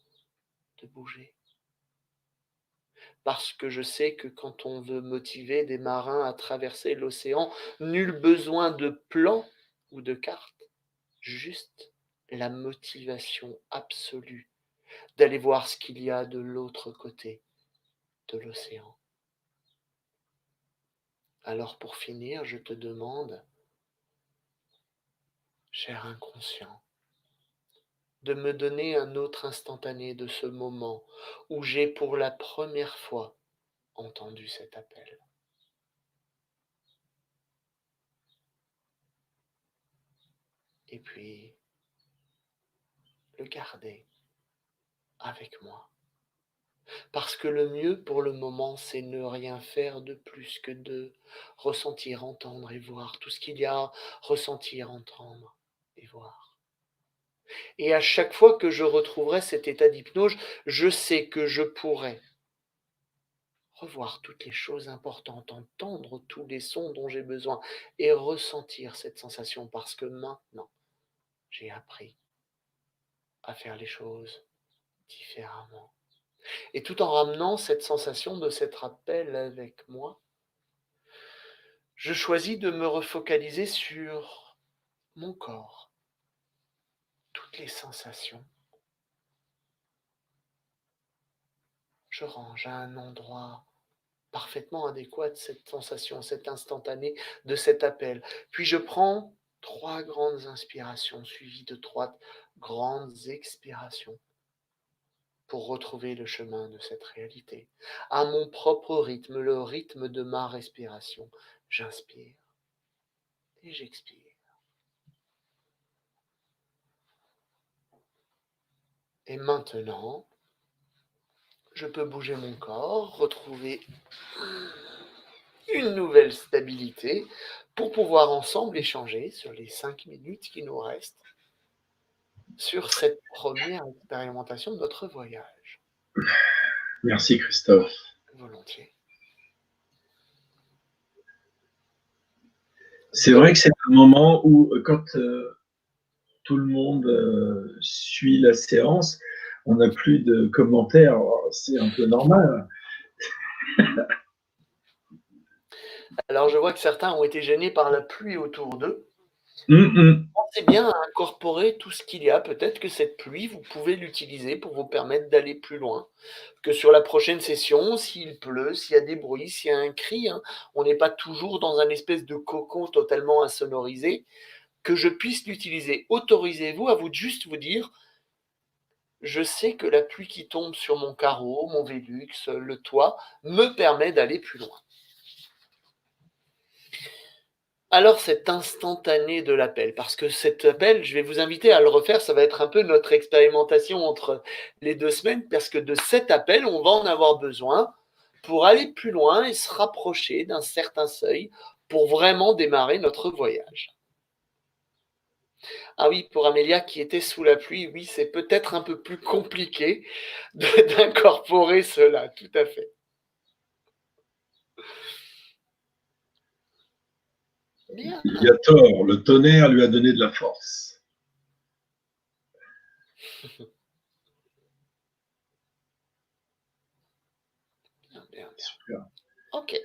de bouger. Parce que je sais que quand on veut motiver des marins à traverser l'océan, nul besoin de plan ou de carte, juste la motivation absolue d'aller voir ce qu'il y a de l'autre côté de l'océan. Alors pour finir, je te demande, cher inconscient, de me donner un autre instantané de ce moment où j'ai pour la première fois entendu cet appel. Et puis, le garder avec moi. Parce que le mieux pour le moment, c'est ne rien faire de plus que de ressentir, entendre et voir tout ce qu'il y a à ressentir, entendre et voir. Et à chaque fois que je retrouverai cet état d'hypnose, je sais que je pourrai revoir toutes les choses importantes, entendre tous les sons dont j'ai besoin et ressentir cette sensation parce que maintenant, j'ai appris à faire les choses différemment. Et tout en ramenant cette sensation de cet rappel avec moi, je choisis de me refocaliser sur mon corps, toutes les sensations. Je range à un endroit parfaitement adéquat cette sensation, cet instantané de cet appel. Puis je prends 3 grandes inspirations suivies de 3 grandes expirations pour retrouver le chemin de cette réalité. À mon propre rythme, le rythme de ma respiration, j'inspire Et j'expire. Et maintenant, je peux bouger mon corps, retrouver une nouvelle stabilité pour pouvoir ensemble échanger sur les 5 minutes qui nous restent sur cette première expérimentation de notre voyage. Merci Christophe. Volontiers. C'est vrai que c'est un moment où, quand tout le monde suit la séance, on n'a plus de commentaires. C'est un peu normal. Alors, je vois que certains ont été gênés par la pluie autour d'eux. Mmh. Pensez bien à incorporer tout ce qu'il y a. Peut-être que cette pluie, vous pouvez l'utiliser pour vous permettre d'aller plus loin. Que sur la prochaine session, s'il pleut, s'il y a des bruits, s'il y a un cri, hein, on n'est pas toujours dans un espèce de cocon totalement insonorisé, que je puisse l'utiliser. Autorisez-vous à vous juste vous dire, je sais que la pluie qui tombe sur mon carreau, mon Velux, le toit, me permet d'aller plus loin. Alors cet instantané de l'appel, parce que cet appel, je vais vous inviter à le refaire, ça va être un peu notre expérimentation entre les 2 semaines, parce que de cet appel, on va en avoir besoin pour aller plus loin et se rapprocher d'un certain seuil pour vraiment démarrer notre voyage. Ah oui, pour Amélia qui était sous la pluie, oui, c'est peut-être un peu plus compliqué d'incorporer cela, tout à fait. Bien. Il a tort, le tonnerre lui a donné de la force. Bien. Super. Ok.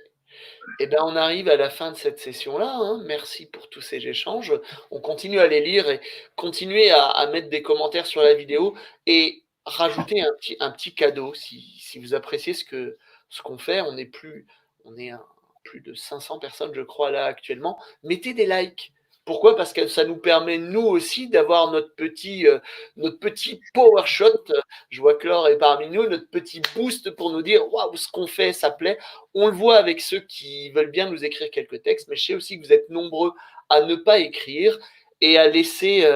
Eh bien, on arrive à la fin de cette session-là. Hein. Merci pour tous ces échanges. On continue à les lire et continuer à mettre des commentaires sur la vidéo et rajouter un petit cadeau si vous appréciez ce qu'on fait. On est plus de 500 personnes, je crois, là actuellement. Mettez des likes. Pourquoi? Parce que ça nous permet, nous aussi, d'avoir notre petit power shot. Je vois que Laure est parmi nous, notre petit boost pour nous dire waouh, ce qu'on fait, ça plaît. On le voit avec ceux qui veulent bien nous écrire quelques textes, mais je sais aussi que vous êtes nombreux à ne pas écrire et à laisser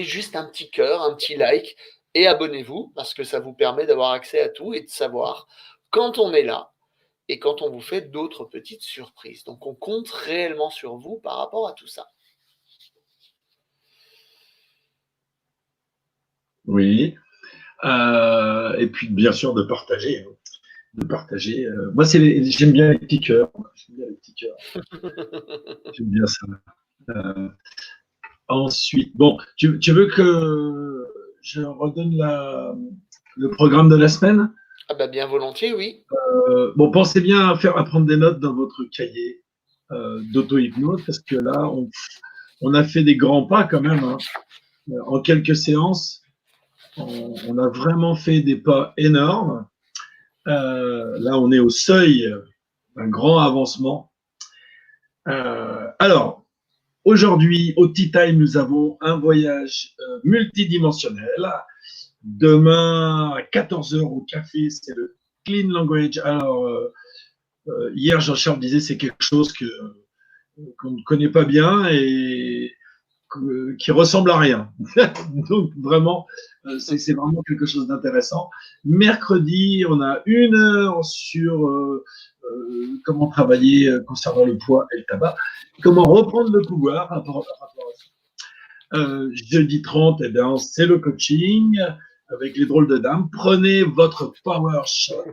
juste un petit cœur, un petit like et abonnez-vous parce que ça vous permet d'avoir accès à tout et de savoir quand on est là et quand on vous fait d'autres petites surprises. Donc on compte réellement sur vous par rapport à tout ça. Oui. Et puis, bien sûr, de partager. Moi, j'aime bien les petits cœurs. J'aime bien ça. Ensuite, bon, tu veux que je redonne le programme de la semaine? Ah bah bien volontiers, oui. Bon, pensez bien à prendre des notes dans votre cahier d'auto-hypnose, parce que là, on a fait des grands pas quand même. Hein. En quelques séances, on a vraiment fait des pas énormes. Là, on est au seuil d'un grand avancement. Alors, aujourd'hui, au Tea Time, nous avons un voyage multidimensionnel. Demain, à 14h au café, c'est le Clean Language. Alors, hier, Jean-Charles disait c'est quelque chose qu'on ne connaît pas bien et qui ressemble à rien. Donc, vraiment, c'est vraiment quelque chose d'intéressant. Mercredi, on a 1 heure sur comment travailler concernant le poids et le tabac, comment reprendre le pouvoir par rapport à ça. Jeudi 30, eh bien, c'est le coaching avec les drôles de dames. Prenez votre power shot.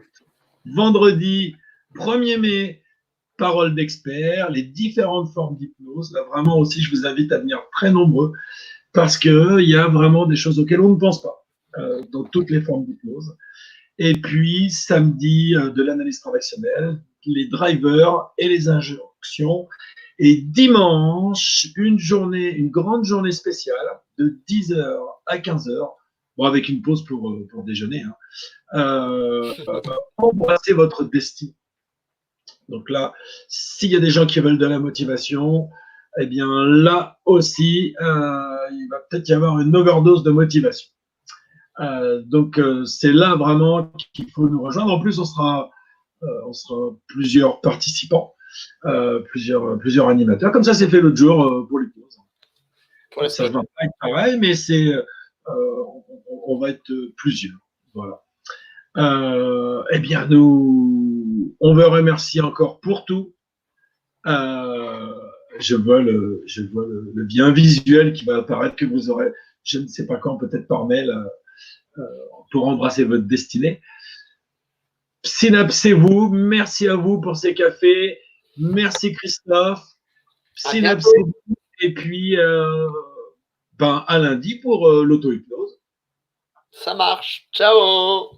Vendredi 1er mai, parole d'expert, les différentes formes d'hypnose. Là, vraiment aussi, je vous invite à venir très nombreux parce qu'il y a vraiment des choses auxquelles on ne pense pas dans toutes les formes d'hypnose. Et puis, samedi, de l'analyse transactionnelle, les drivers et les injonctions. Et dimanche, une grande journée spéciale de 10h à 15h, bon, avec une pause pour déjeuner. Hein. Embrassez votre destin. Donc là, s'il y a des gens qui veulent de la motivation, eh bien là aussi, il va peut-être y avoir une overdose de motivation. Donc c'est là vraiment qu'il faut nous rejoindre. En plus, on sera plusieurs participants. plusieurs animateurs. Comme ça, c'est fait l'autre jour pour l'hypnose. Pour la Ça suite. va pas être pareil, mais on va être plusieurs. Voilà. Eh bien, on vous remercie encore pour tout. Je vois le bien visuel qui va apparaître, que vous aurez, je ne sais pas quand, peut-être par mail, pour embrasser votre destinée. Synapsez-vous, merci à vous pour ces cafés, merci Christophe, synapsez-vous, et puis à lundi pour l'auto-hypnose. Ça marche, ciao.